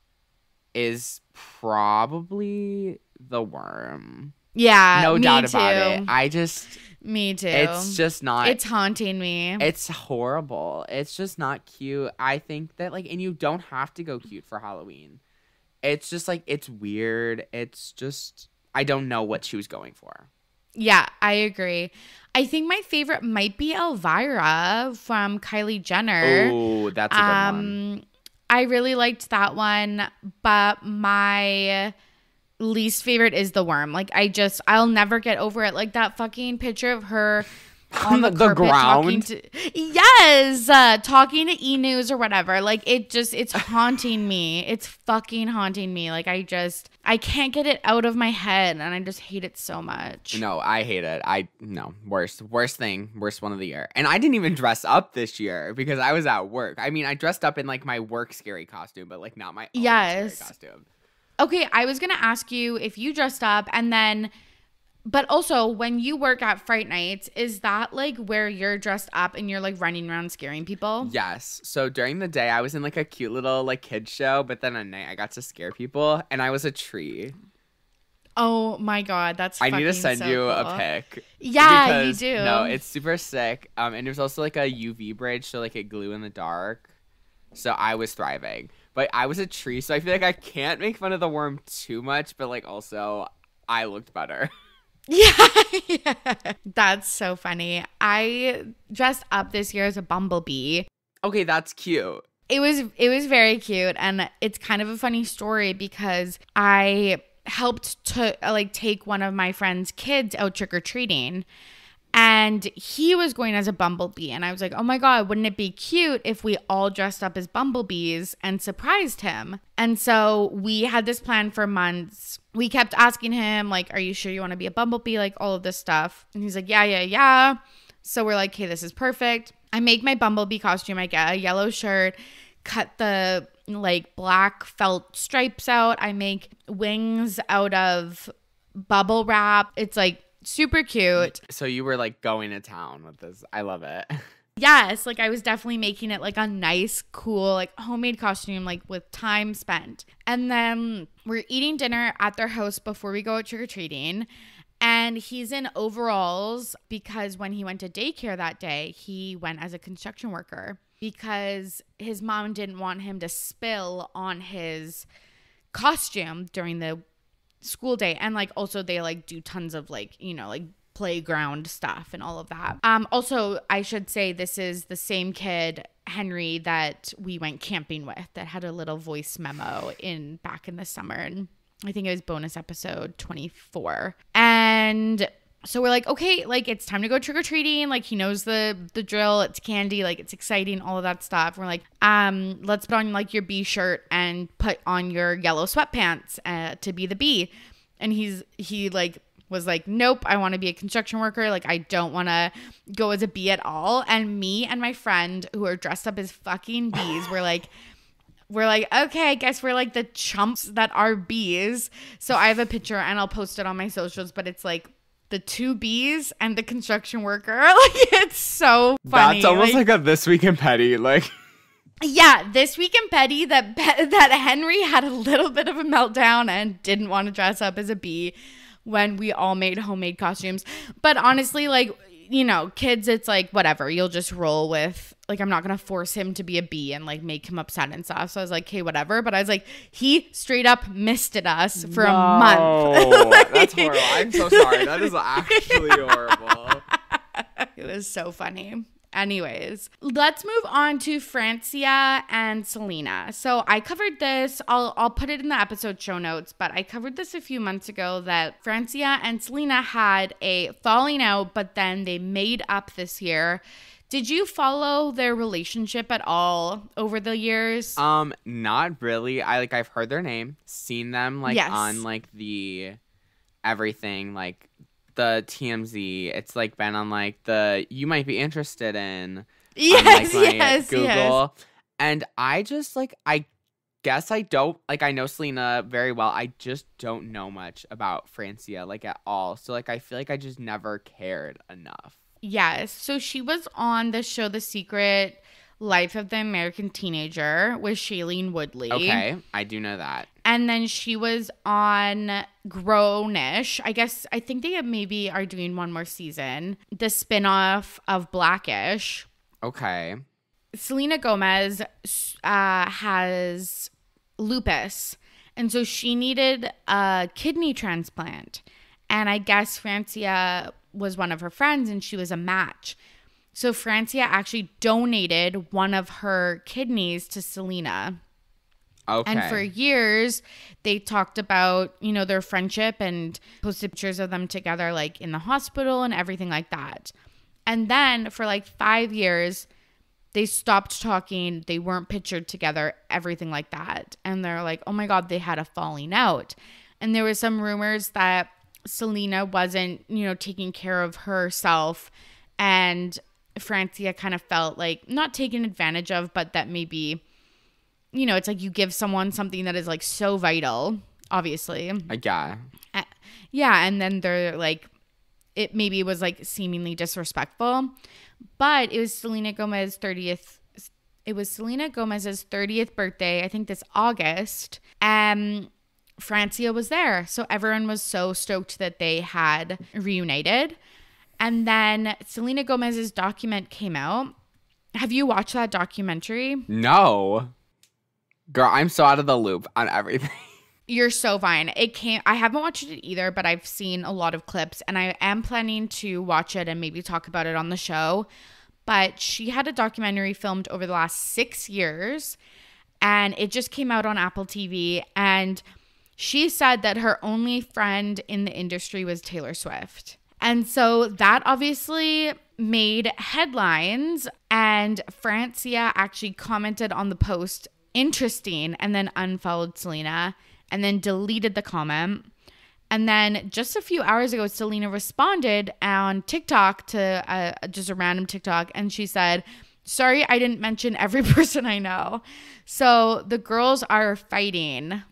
is probably the Worm. Yeah, no doubt about it. Me too. It's just not. It's haunting me. It's horrible. It's just not cute. I think that and you don't have to go cute for Halloween. It's just it's weird. It's just, I don't know what she was going for. Yeah, I agree. I think my favorite might be Elvira from Kylie Jenner. Oh, that's a good one. I really liked that one, but my least favorite is the Worm. I'll never get over it. Like that fucking picture of her on the ground. Talking to E! News or whatever. It's haunting me. It's fucking haunting me. I can't get it out of my head, and I just hate it so much. No, I hate it. Worst one of the year. And I didn't even dress up this year because I was at work. I mean, I dressed up in my work scary costume, but not my own scary costume. Okay, I was gonna ask you if you dressed up, and then. But also, when you work at Fright Nights, is that where you're dressed up and you're running around scaring people? Yes. So during the day, I was in a cute little kids show, but then at night I got to scare people, and I was a tree. Oh my god, that's I need to send you cool. a pic. Yeah, you do. No, it's super sick. And there's also a UV bridge, so it glue in the dark. So I was thriving, but I was a tree, so I feel I can't make fun of the Worm too much, but also I looked better. Yeah. That's so funny. I dressed up this year as a bumblebee. Okay, that's cute. It was very cute, and it's kind of a funny story because I helped to take one of my friend's kids out trick-or-treating, And he was going as a bumblebee. And I was like, oh my God, wouldn't it be cute if we all dressed up as bumblebees and surprised him? And so we had this plan for months. We kept asking him, like, are you sure you want to be a bumblebee? Like, all of this stuff. And he's like, yeah. So we're like, okay, this is perfect. I make my bumblebee costume. I get a yellow shirt, cut the like black felt stripes out. I make wings out of bubble wrap. It's like super cute. So you were like going to town with this. I love it. Yes, like I was definitely making it like a nice, cool, like homemade costume, like with time spent. And then we're eating dinner at their house before we go out trick-or-treating. And he's in overalls because when he went to daycare that day, he went as a construction worker because his mom didn't want him to spill on his costume during the school day. And like also they like do tons of like, you know, like playground stuff and all of that. Also, I should say this is the same kid, Henry, that we went camping with that had a little voice memo back in the summer. And I think it was bonus episode 24. And so we're like, okay, like it's time to go trick-or-treating. Like he knows the drill. It's candy. Like it's exciting, all of that stuff. We're like, let's put on like your bee shirt and put on your yellow sweatpants to be the bee. And he like was like, nope, I want to be a construction worker. Like I don't want to go as a bee at all. And me and my friend who are dressed up as fucking bees were like, okay, I guess we're like the chumps that are bees. So I have a picture and I'll post it on my socials, but it's like the two bees and the construction worker. Like it's so funny. That's almost like a This Week in Petty. Like, yeah, This Week in Petty that Henry had a little bit of a meltdown and didn't want to dress up as a bee when we all made homemade costumes. But honestly, like, you know, kids, it's like, whatever, you'll just roll with, like, I'm not going to force him to be a bee and, like, make him upset and stuff. So I was like, okay, whatever. But I was like, he straight up misted us for a month. Like, that's horrible. I'm so sorry. That is actually horrible. It was so funny. Anyways, let's move on to Francia and Selena. So I covered this. I'll put it in the episode show notes, but I covered this a few months ago that Francia and Selena had a falling out, but then they made up this year. Did you follow their relationship at all over the years? Not really. I've heard their name, seen them like on like the everything, like the TMZ. It's like been on like the you might be interested in. Yes, on, like, my yes, Google. yes. And I just like I guess I don't like I know Selena very well. I just don't know much about Francia like at all. So like I feel like I just never cared enough. Yes. So she was on the show The Secret Life of the American Teenager with Shailene Woodley. Okay, I do know that. And then she was on Grownish. I think they maybe are doing one more season. The spinoff of Blackish. Okay. Selena Gomez has lupus. And so she needed a kidney transplant. And I guess Francia was one of her friends and she was a match. So Francia actually donated one of her kidneys to Selena. Okay. And for years, they talked about, you know, their friendship and posted pictures of them together, like in the hospital and everything like that. And then for like 5 years, they stopped talking. They weren't pictured together, everything like that. And they're like, oh my God, they had a falling out. And there was some rumors that Selena wasn't, you know, taking care of herself. And Francia kind of felt like not taken advantage of, but that maybe, you know, it's like you give someone something that is like so vital, obviously. Yeah. Yeah. And then they're like, it maybe was like seemingly disrespectful, but it was Selena Gomez's 30th. It was Selena Gomez's 30th birthday, I think this August. Francia was there. So everyone was so stoked that they had reunited. And then Selena Gomez's document came out. Have you watched that documentary? No. Girl, I'm so out of the loop on everything. You're so fine. I haven't watched it either, but I've seen a lot of clips and I am planning to watch it and maybe talk about it on the show. But she had a documentary filmed over the last 6 years and it just came out on Apple TV. And she said that her only friend in the industry was Taylor Swift. And so that obviously made headlines, and Francia actually commented on the post, interesting, and then unfollowed Selena and then deleted the comment. And then just a few hours ago, Selena responded on TikTok to just a random TikTok, and she said, sorry, I didn't mention every person I know. So the girls are fighting.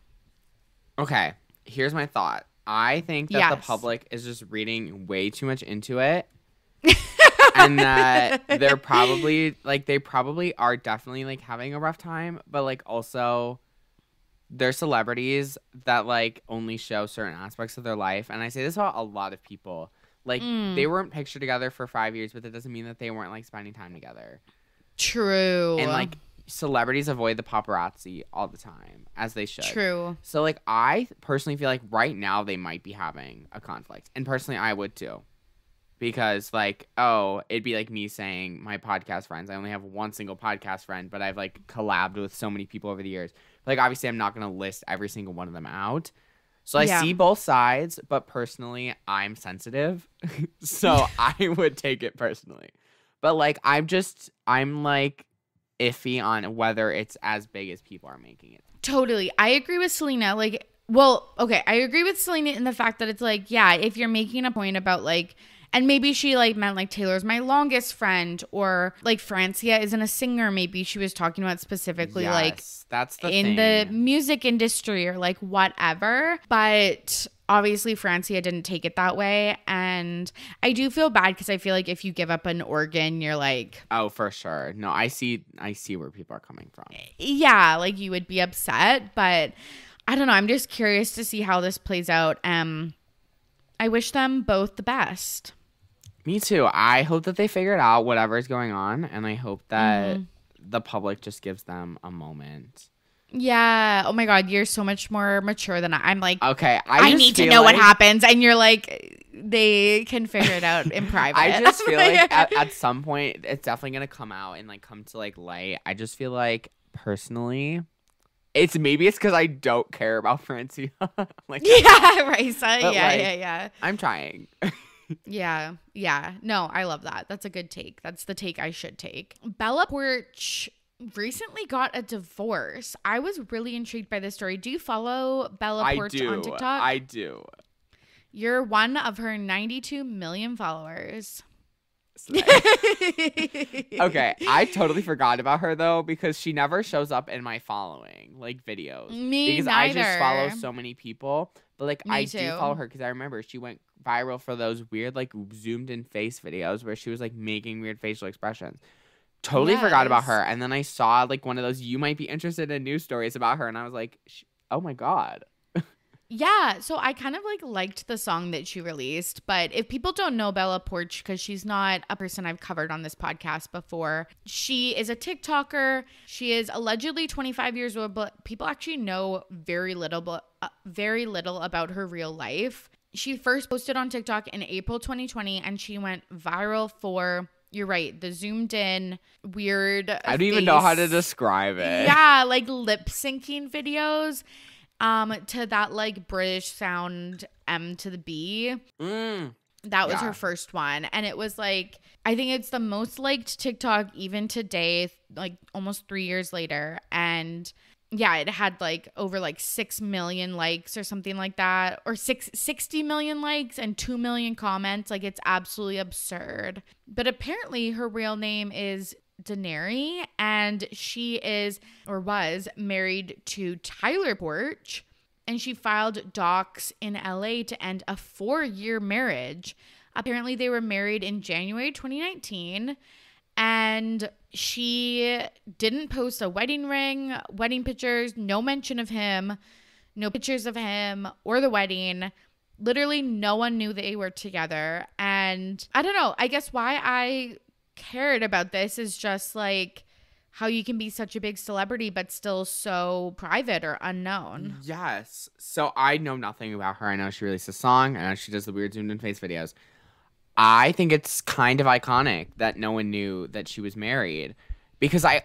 Okay, here's my thought. I think that the public is just reading way too much into it. And that they're probably, like, they probably are definitely, like, having a rough time. But, like, also, they're celebrities that, like, only show certain aspects of their life. And I say this about a lot of people. Like, they weren't pictured together for 5 years, but that doesn't mean that they weren't, like, spending time together. True. And, like, celebrities avoid the paparazzi all the time, as they should. True. So, like, I personally feel like right now they might be having a conflict. And personally, I would too. Because, like, it'd be like me saying my podcast friends. I only have one single podcast friend, but I've, like, collabed with so many people over the years. Like, obviously, I'm not going to list every single one of them out. So I see both sides, but personally, I'm sensitive. So I would take it personally. But, like, I'm, like, iffy on whether it's as big as people are making it. Totally. I agree with Selena. Like, well, okay, I agree with Selena in the fact that it's, like, yeah, if you're making a point about, like, and maybe she, like, meant, like, Taylor's my longest friend, or, like, Francia isn't a singer. Maybe she was talking about specifically, like, that's the in thing. the music industry or, like, whatever. But obviously Francia didn't take it that way. And I do feel bad because I feel like if you give up an organ, you're like... Oh, for sure. No, I see where people are coming from. Yeah, like, you would be upset. But I don't know. I'm just curious to see how this plays out. I wish them both the best. Me too. I hope that they figured out whatever is going on, and I hope that the public just gives them a moment. Yeah. Oh my God, you're so much more mature than I'm like, okay, I need to know what happens, and you're like, they can figure it out in private. I just feel like at some point it's definitely gonna come out and, like, come to, like, light. I just feel like personally, it's because I don't care about Francia. Like, yeah, Raisa. Yeah. I'm trying. Yeah. No, I love that. That's a good take. That's the take I should take. Bella Poarch recently got a divorce. I was really intrigued by this story. Do you follow Bella Poarch on TikTok? I do. You're one of her 92 million followers. Okay, I totally forgot about her though, because she never shows up in my following, like, videos. Me because neither. I just follow so many people, but, like, Me I too. do follow her because I remember she went viral for those weird, like, zoomed in face videos where she was, like, making weird facial expressions. Totally forgot about her, and then I saw, like, one of those you might be interested in news stories about her, and I was like, oh my God. Yeah, so I kind of, like, liked the song that she released, but if people don't know Bella Poarch, because she's not a person I've covered on this podcast before, she is a TikToker. She is allegedly 25 years old, but people actually know very little about her real life. She first posted on TikTok in April 2020, and she went viral for, you're right, the zoomed in weird I don't even know how to describe it. Yeah, like, lip syncing videos. To that, like, British sound M to the B. That was her first one. And it was, like, I think it's the most liked TikTok even today, like, almost 3 years later. And yeah, it had, like, over, like, 6 million likes or something like that. Or 60 million likes and 2 million comments. Like, it's absolutely absurd. But apparently her real name is Daenerys, and she is, or was, married to Tyler Poarch, and she filed docs in LA to end a 4-year marriage. Apparently they were married in January 2019, and she didn't post a wedding ring, wedding pictures, no mention of him, no pictures of him or the wedding. Literally no one knew they were together. And I don't know, I guess why I cared about this is just, like, how you can be such a big celebrity but still so private or unknown. Yes. So I know nothing about her. I know she released a song. I know she does the weird zoomed in face videos. I think it's kind of iconic that no one knew that she was married, because I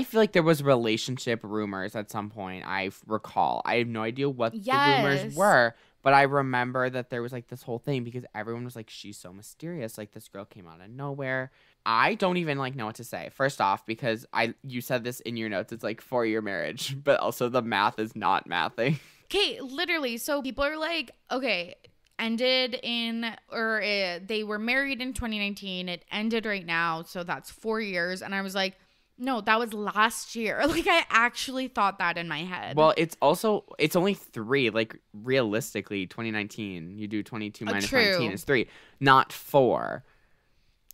feel like there was relationship rumors at some point. I recall. I have no idea what the rumors were, But I remember that there was like this whole thing because everyone was like, she's so mysterious. Like this girl came out of nowhere. I don't even like know what to say. First off, because you said this in your notes, it's like 4-year marriage, but also the math is not mathing. Okay, literally. So people are like, okay, they were married in 2019. It ended right now. So that's 4 years. And I was like, no, that was last year. Like I actually thought that in my head. Well, it's only 3. Like realistically, 2019, you do 22 minus true. 19 is 3, not 4.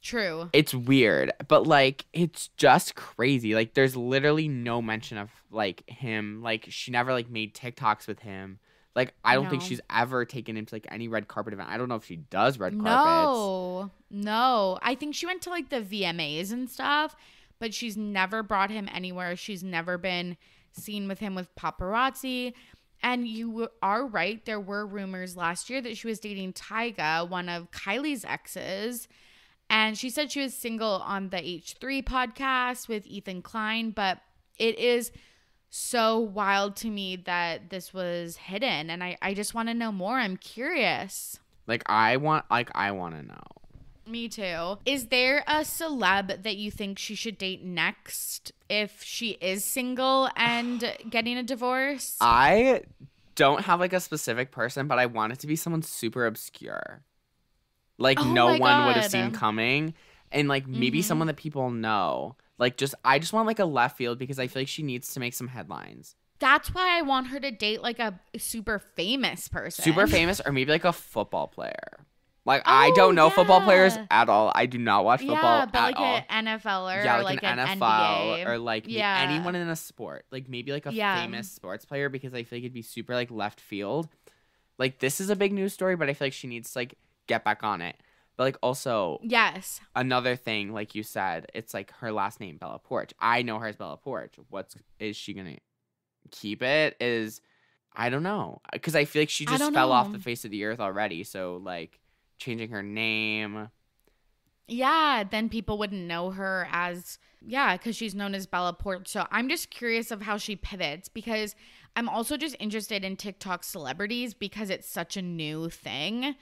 True. It's weird, but like it's just crazy. Like there's literally no mention of like him. Like she never like made TikToks with him. Like I don't think she's ever taken him to like any red carpet event. I don't know if she does red carpets. No. I think she went to like the VMAs and stuff, but she's never brought him anywhere. She's never been seen with him with paparazzi. And you are right. There were rumors last year that she was dating Tyga, one of Kylie's exes. And she said she was single on the H3 podcast with Ethan Klein. But it is so wild to me that this was hidden. And I just want to know more. I'm curious. I want to know. Me too. Is there a celeb that you think she should date next if she is single and getting a divorce? I don't have like a specific person, but I want it to be someone super obscure. Like no one would have seen coming, and like maybe someone that people know. Like I just want like a left field because I feel like she needs to make some headlines. That's why I want her to date like a super famous person. Super famous, or maybe like a football player. Like I don't know football players at all. I do not watch football at like all. An NFLer Yeah, or like an NFL NBA. or like anyone in a sport. Like maybe like a famous sports player because I feel like it'd be super like left field. Like this is a big news story, but I feel like she needs to like get back on it. But like also another thing, like you said, it's like her last name, Bella Poarch. I know her as Bella Poarch. Is she gonna keep it? I don't know. Because I feel like she just fell off the face of the earth already. So like changing her name. Yeah, then people wouldn't know her as, because she's known as Bella Poarch. So I'm just curious of how she pivots because I'm also just interested in TikTok celebrities because it's such a new thing.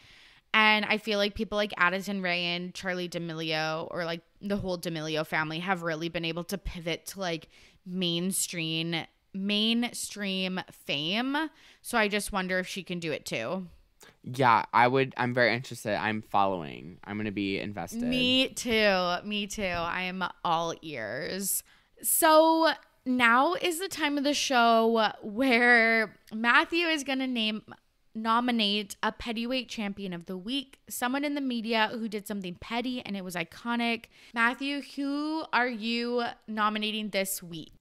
And I feel like people like Addison Rae and Charli D'Amelio or like the whole D'Amelio family have really been able to pivot to like mainstream fame. So I just wonder if she can do it too. Yeah, I'm very interested. I'm following. I'm going to be invested. Me too. I am all ears. So now is the time of the show where Matthew is going to nominate a Pettyweight Champion of the Week, someone in the media who did something petty and it was iconic. Matthew, who are you nominating this week?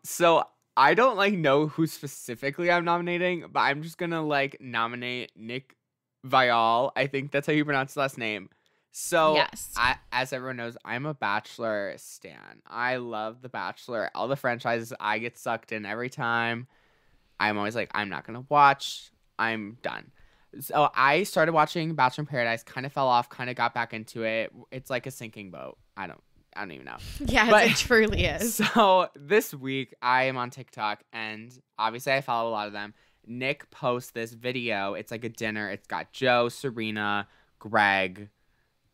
So I don't like know who specifically I'm nominating, but I'm just gonna like nominate Nick Viall. I think that's how you pronounce his last name. So yes. As everyone knows, I'm a Bachelor stan. I love The Bachelor. All the franchises, I get sucked in every time. I'm always like, I'm not gonna watch. I'm done. So I started watching Bachelor in Paradise, kind of fell off, kind of got back into it. It's like a sinking boat. I don't even know. Yeah, but it truly is. So this week I am on TikTok and obviously I follow a lot of them. Nick posts this video. It's like a dinner. It's got Joe, Serena, Greg,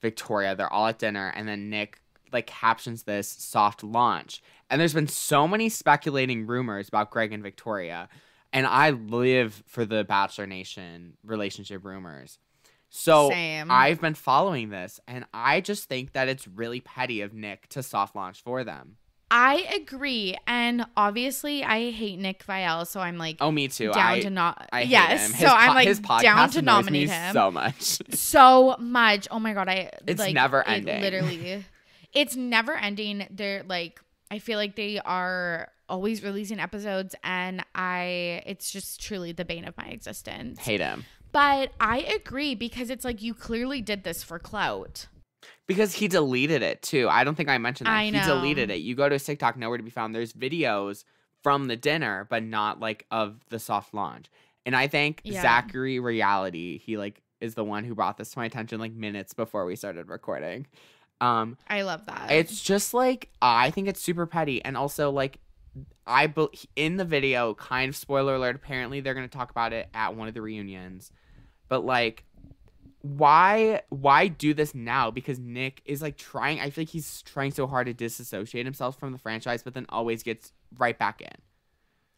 Victoria. They're all at dinner. And then Nick like captions this soft launch. And there's been so many speculating rumors about Greg and Victoria. And I live for the Bachelor Nation relationship rumors. So same. I've been following this, and I just think that it's really petty of Nick to soft launch for them. I agree. And obviously, I hate Nick Viall, so I'm like, oh, me too. Down to not. I hate yes, him. So I'm like his podcast down to annoys nominate me him so much. So much. Oh my god, it's like, never ending. Literally, it's never ending. They're like, I feel like they are always releasing episodes, and it's just truly the bane of my existence. Hate him. But I agree because it's like you clearly did this for clout. Because he deleted it too. I don't think I mentioned that. I know. He deleted it. You go to his TikTok, nowhere to be found. There's videos from the dinner, but not like of the soft launch. And I think Zachary Reality, he like is the one who brought this to my attention like minutes before we started recording. I love that. It's just like I think it's super petty, and also like in the video, kind of spoiler alert, apparently they're going to talk about it at one of the reunions. But like, why do this now? Because Nick is like trying, I feel like he's trying so hard to disassociate himself from the franchise, but then always gets right back in.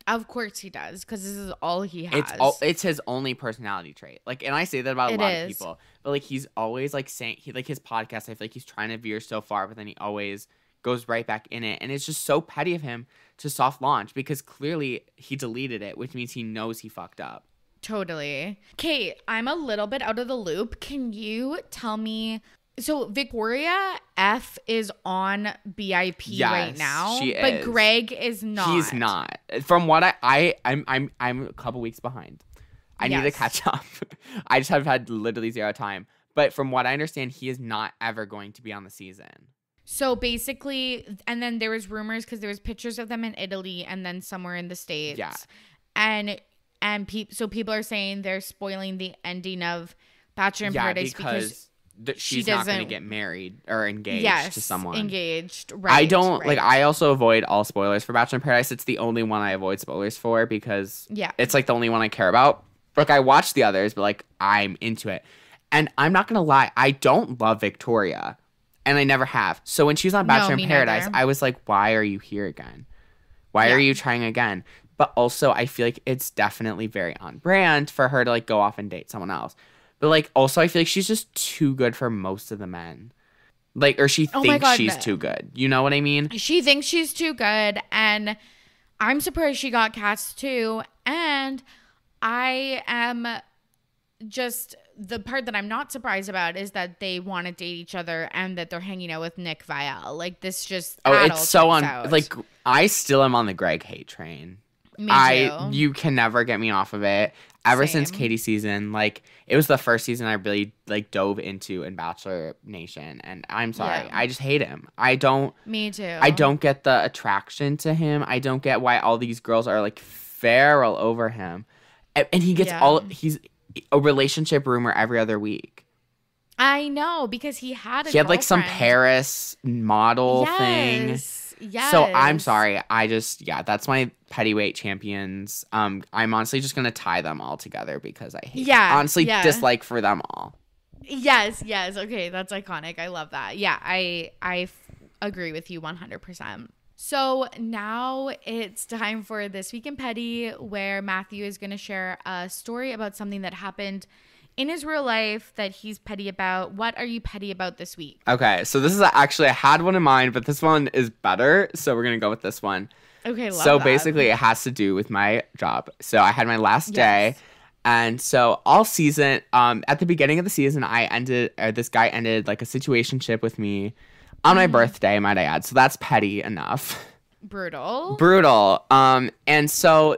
Of course he does, because this is all he has. It's his only personality trait. Like, and I say that about a lot of people, but like he's always like saying like his podcast, I feel like he's trying to veer so far, but then he always goes right back in it. And it's just so petty of him to soft launch, because clearly he deleted it, which means he knows he fucked up. Totally. Kate, I'm a little bit out of the loop. Can you tell me? So Victoria F is on BIP right now, she but is. Greg is not. He's not. From what I'm a couple weeks behind. I need to catch up. I just have had literally zero time. But from what I understand, he is not ever going to be on the season. So basically, and then there was rumors because there was pictures of them in Italy and then somewhere in the States. Yeah. So people are saying they're spoiling the ending of Bachelor in Paradise because she's not going to get married or engaged to someone. Engaged, right. I don't, like, I also avoid all spoilers for Bachelor in Paradise. It's the only one I avoid spoilers for because it's, like, the only one I care about. Like, I watch the others, but, like, I'm into it. And I'm not going to lie, I don't love Victoria. And I never have. So when she was on Bachelor in Paradise, I was like, why are you here again? Why are you trying again? But also, I feel like it's definitely very on brand for her to, like, go off and date someone else. But, like, also, I feel like she's just too good for most of the men. Like, or she thinks she's too good. You know what I mean? She thinks she's too good. And I'm surprised she got cast, too. And I am just... The part that I'm not surprised about is that they want to date each other and that they're hanging out with Nick Viall. Like, this just... it's so on... Like, I still am on the Greg hate train. Me too. You can never get me off of it. Ever since Katie's season, like, it was the first season I really, like, dove into in Bachelor Nation. And I'm sorry. I just hate him. Me too. I don't get the attraction to him. I don't get why all these girls are, like, feral over him. And he gets he's a relationship rumor every other week. I know, because he had like, some Paris model thing. Yes. So I'm sorry. I just, that's my Pettyweight Champions. I'm honestly just going to tie them all together because I hate honestly dislike for them all. Yes. Okay, that's iconic. I love that. Yeah, I agree with you 100%. So now it's time for This Week in Petty, where Matthew is going to share a story about something that happened in his real life that he's petty about. What are you petty about this week? Okay, so this is actually, I had one in mind, but this one is better, so we're going to go with this one. Okay, love So that. basically, it has to do with my job. So I had my last day, and so all season, at the beginning of the season, this guy ended, like, a situationship with me on my birthday, might I add. So that's petty enough. Brutal. And so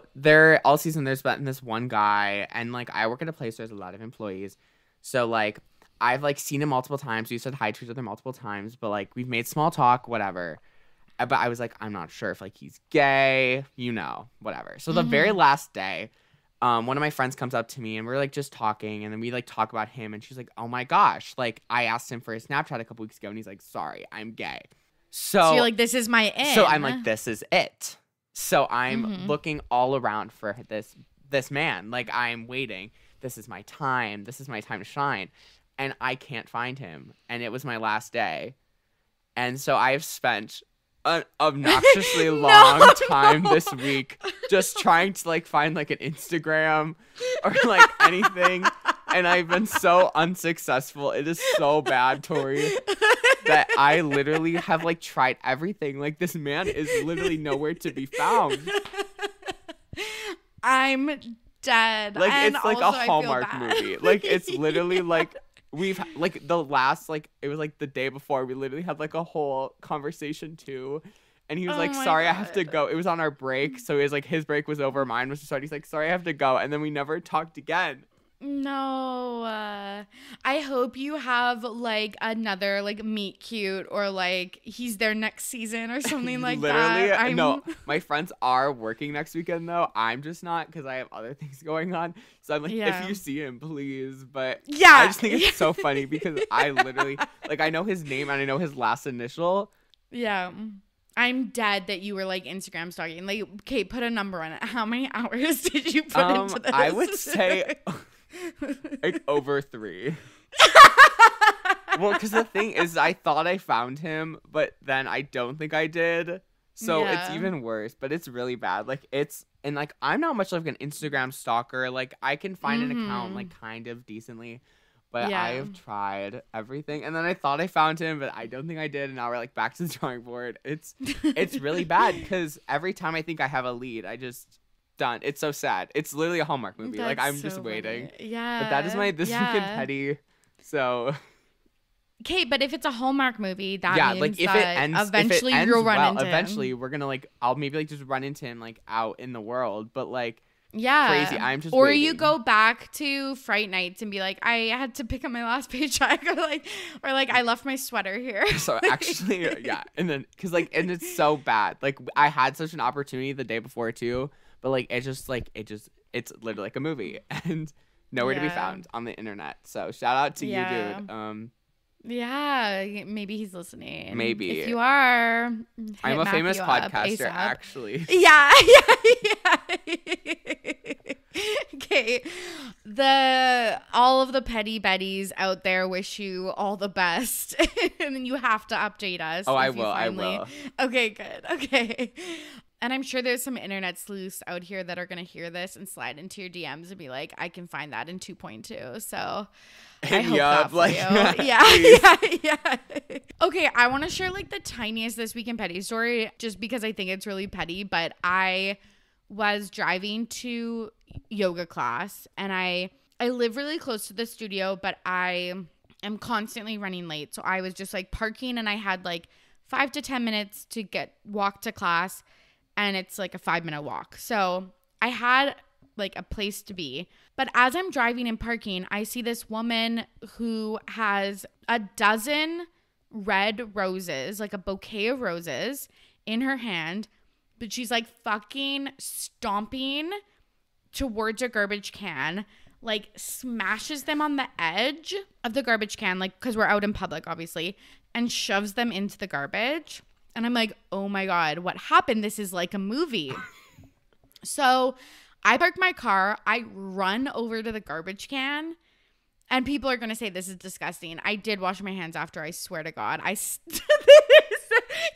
all season there's been this one guy, and like I work at a place where there's a lot of employees. So like I've like seen him multiple times. We said hi to each other multiple times, but like we've made small talk, whatever. But I was like, I'm not sure if like he's gay, whatever. So the very last day, one of my friends comes up to me and we're like just talking, and then we like talk about him, and she's like, oh my gosh, like I asked him for his Snapchat a couple weeks ago, and he's like, sorry, I'm gay. So you're like, this is my in. So I'm like, this is it. So I'm looking all around for this man. Like, I'm waiting. This is my time. This is my time to shine. And I can't find him. And it was my last day. And so I've spent an obnoxiously long time this week just trying to like find like an Instagram or like anything. And I've been so unsuccessful. It is so bad, Tori, that I literally have like tried everything. Like, this man is literally nowhere to be found. I'm dead. Like, and it's like also, a Hallmark movie. Like, it's literally like we've like the last, like, it was like the day before, we literally had like a whole conversation too. And he was like, sorry, I have to go. It was on our break. So it was like his break was over. Mine was starting. He's like, sorry, I have to go. And then we never talked again. No, I hope you have like another like meet cute, or like he's there next season or something like that. No, my friends are working next weekend though. I'm just not, because I have other things going on. So I'm like, if you see him, please. But I just think it's so funny because I literally like, I know his name and I know his last initial. Yeah. I'm dead that you were like Instagram stalking. Like, okay, put a number on it. How many hours did you put into this? I would say like over 3. Well, because the thing is, I thought I found him, but then I don't think I did. So it's even worse, but it's really bad. Like and like I'm not much like an Instagram stalker. Like I can find an account like kind of decently, but I have tried everything. And then I thought I found him, but I don't think I did. And now we're like back to the drawing board. It's really bad because every time I think I have a lead, I just done. It's so sad. It's literally a Hallmark movie. That's like I'm so just waiting. funny. Yeah. But that is my This Week in Petty. So. Okay, but if it's a Hallmark movie, that means like if that it ends, eventually you'll run into him. Eventually, we're gonna like I'll maybe like just run into him like out in the world, but like crazy. I'm just or you go back to Fright Nights and be like, I had to pick up my last paycheck, or like I left my sweater here. So actually, and then and it's so bad. Like I had such an opportunity the day before too, but like it's literally like a movie and nowhere to be found on the internet. So shout out to you, dude. Yeah, maybe he's listening. Maybe. If you are, I'm a famous podcaster, actually. Yeah. Okay. All of the petty betties out there wish you all the best. And then you have to update us. Oh, I will. Okay, good. Okay. And I'm sure there's some internet sleuths out here that are going to hear this and slide into your DMs and be like, I can find that in 2.2. So hit me up. Like, yeah. Okay, I want to share like the tiniest This Week in Petty story just because I think it's really petty. But I was driving to yoga class and I live really close to the studio, but I am constantly running late. So I was just like parking and I had like 5 to 10 minutes to walk to class. And it's like a 5-minute walk. So I had like a place to be. But as I'm driving and parking, I see this woman who has a dozen red roses, like a bouquet of roses in her hand. But she's like fucking stomping towards a garbage can, like smashes them on the edge of the garbage can, like because we're out in public, obviously, and shoves them into the garbage. And I'm like, oh my God, what happened? This is like a movie. So I park my car. I run over to the garbage can. And people are going to say this is disgusting. I did wash my hands after, I swear to God.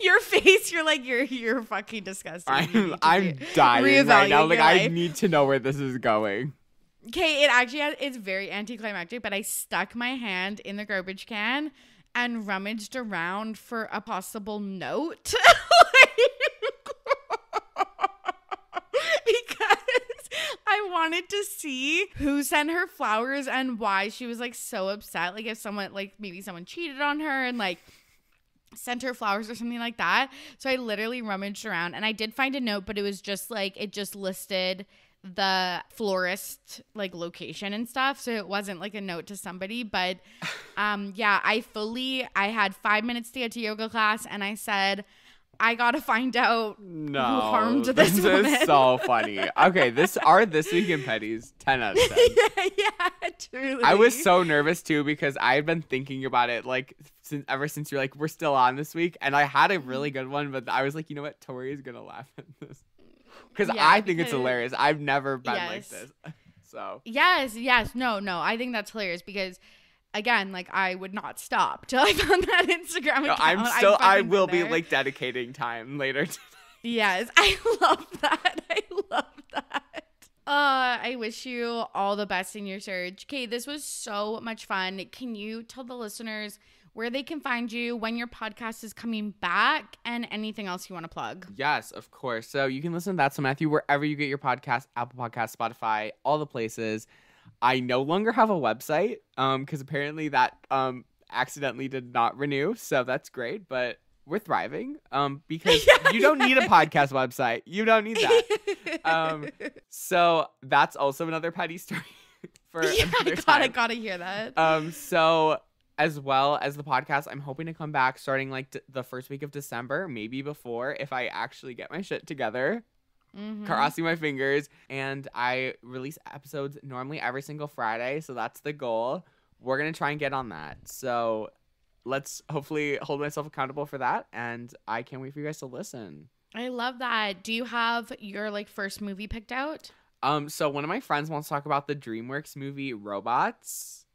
Your face, you're like, you're fucking disgusting. I'm dying right now. Like, I life. need to know where this is going. Okay, it's very anticlimactic, but I stuck my hand in the garbage can and rummaged around for a possible note. Because I wanted to see who sent her flowers and why she was like so upset. Like if someone, like maybe someone cheated on her and like sent her flowers or something like that. So I literally rummaged around and I did find a note, but it was just like, it just listed the florist like location and stuff, so it wasn't like a note to somebody. But I had 5 minutes to get to yoga class and I said, I gotta find out who harmed this woman. This is so funny. Okay, This Week in Petty's 10 out of 10. yeah, truly. I was so nervous too because I had been thinking about it like ever since you're like, we're still on this week, and I had a really good one, but I was like, you know what, Tori is gonna laugh at this. I think it's hilarious. I've never been like this. So yes. No. I think that's hilarious because, again, like I would not stop till I found that Instagram account. No, I will be like dedicating time later. Yes, I love that. I wish you all the best in your search. Okay, this was so much fun. Can you tell the listeners where they can find you, when your podcast is coming back, and anything else you want to plug? Yes, of course. So you can listen to That's So Matthew wherever you get your podcast, Apple Podcasts, Spotify, all the places. I no longer have a website because apparently that accidentally did not renew. So that's great, but we're thriving because you don't need a podcast website. You don't need that. So that's also another petty story for another time. I gotta hear that. So as well as the podcast, I'm hoping to come back starting like the first week of December, maybe before, if I actually get my shit together. Crossing my fingers. And I release episodes normally every single Friday, so that's the goal. We're gonna try and get on that. So let's hopefully hold myself accountable for that. And I can't wait for you guys to listen. I love that. Do you have your like first movie picked out? So one of my friends wants to talk about the DreamWorks movie Robots.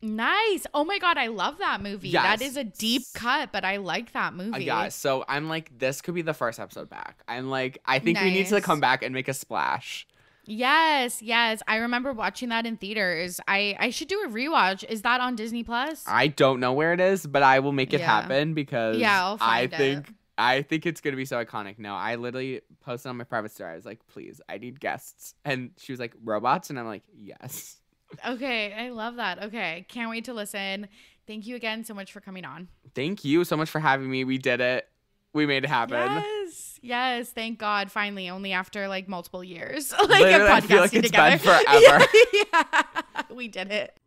Nice. Oh my God, I love that movie. Yes. That is a deep cut, but I like that movie. Yeah, so I'm like, this could be the first episode back. I'm like, I think we need to Nice. come back and make a splash. Yes. I remember watching that in theaters. I should do a rewatch. Is that on Disney Plus? I don't know where it is, but I will make it happen because I'll find it. I think it's gonna be so iconic. No, I literally posted on my private story. I was like, please, I need guests. And she was like, robots? And I'm like, yes. Okay, I love that. Okay, can't wait to listen. Thank you again so much for coming on. Thank you so much for having me. We did it. We made it happen. Yes, thank God. Finally, only after like multiple years. Literally, I feel like it's together. been forever. Yeah, we did it.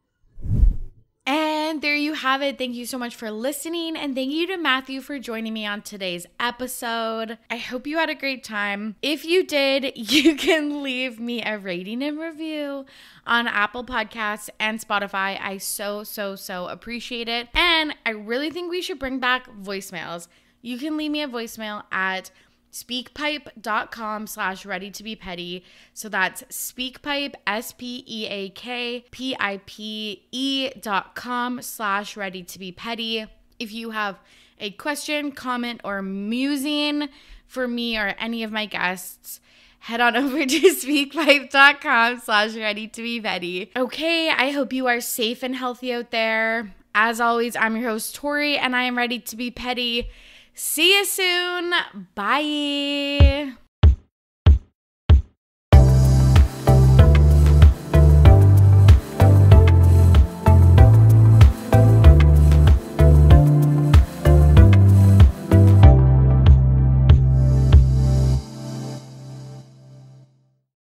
And there you have it. Thank you so much for listening. And thank you to Matthew for joining me on today's episode. I hope you had a great time. If you did, you can leave me a rating and review on Apple Podcasts and Spotify. I so appreciate it. And I really think we should bring back voicemails. You can leave me a voicemail at speakpipe.com/readytobepetty. So that's speakpipe, speakpipe.com/readytobepetty. If you have a question, comment, or musing for me or any of my guests, head on over to speakpipe.com/readytobepetty. Okay, I hope you are safe and healthy out there. As always, I'm your host, Tori, and I am ready to be petty. See you soon. Bye.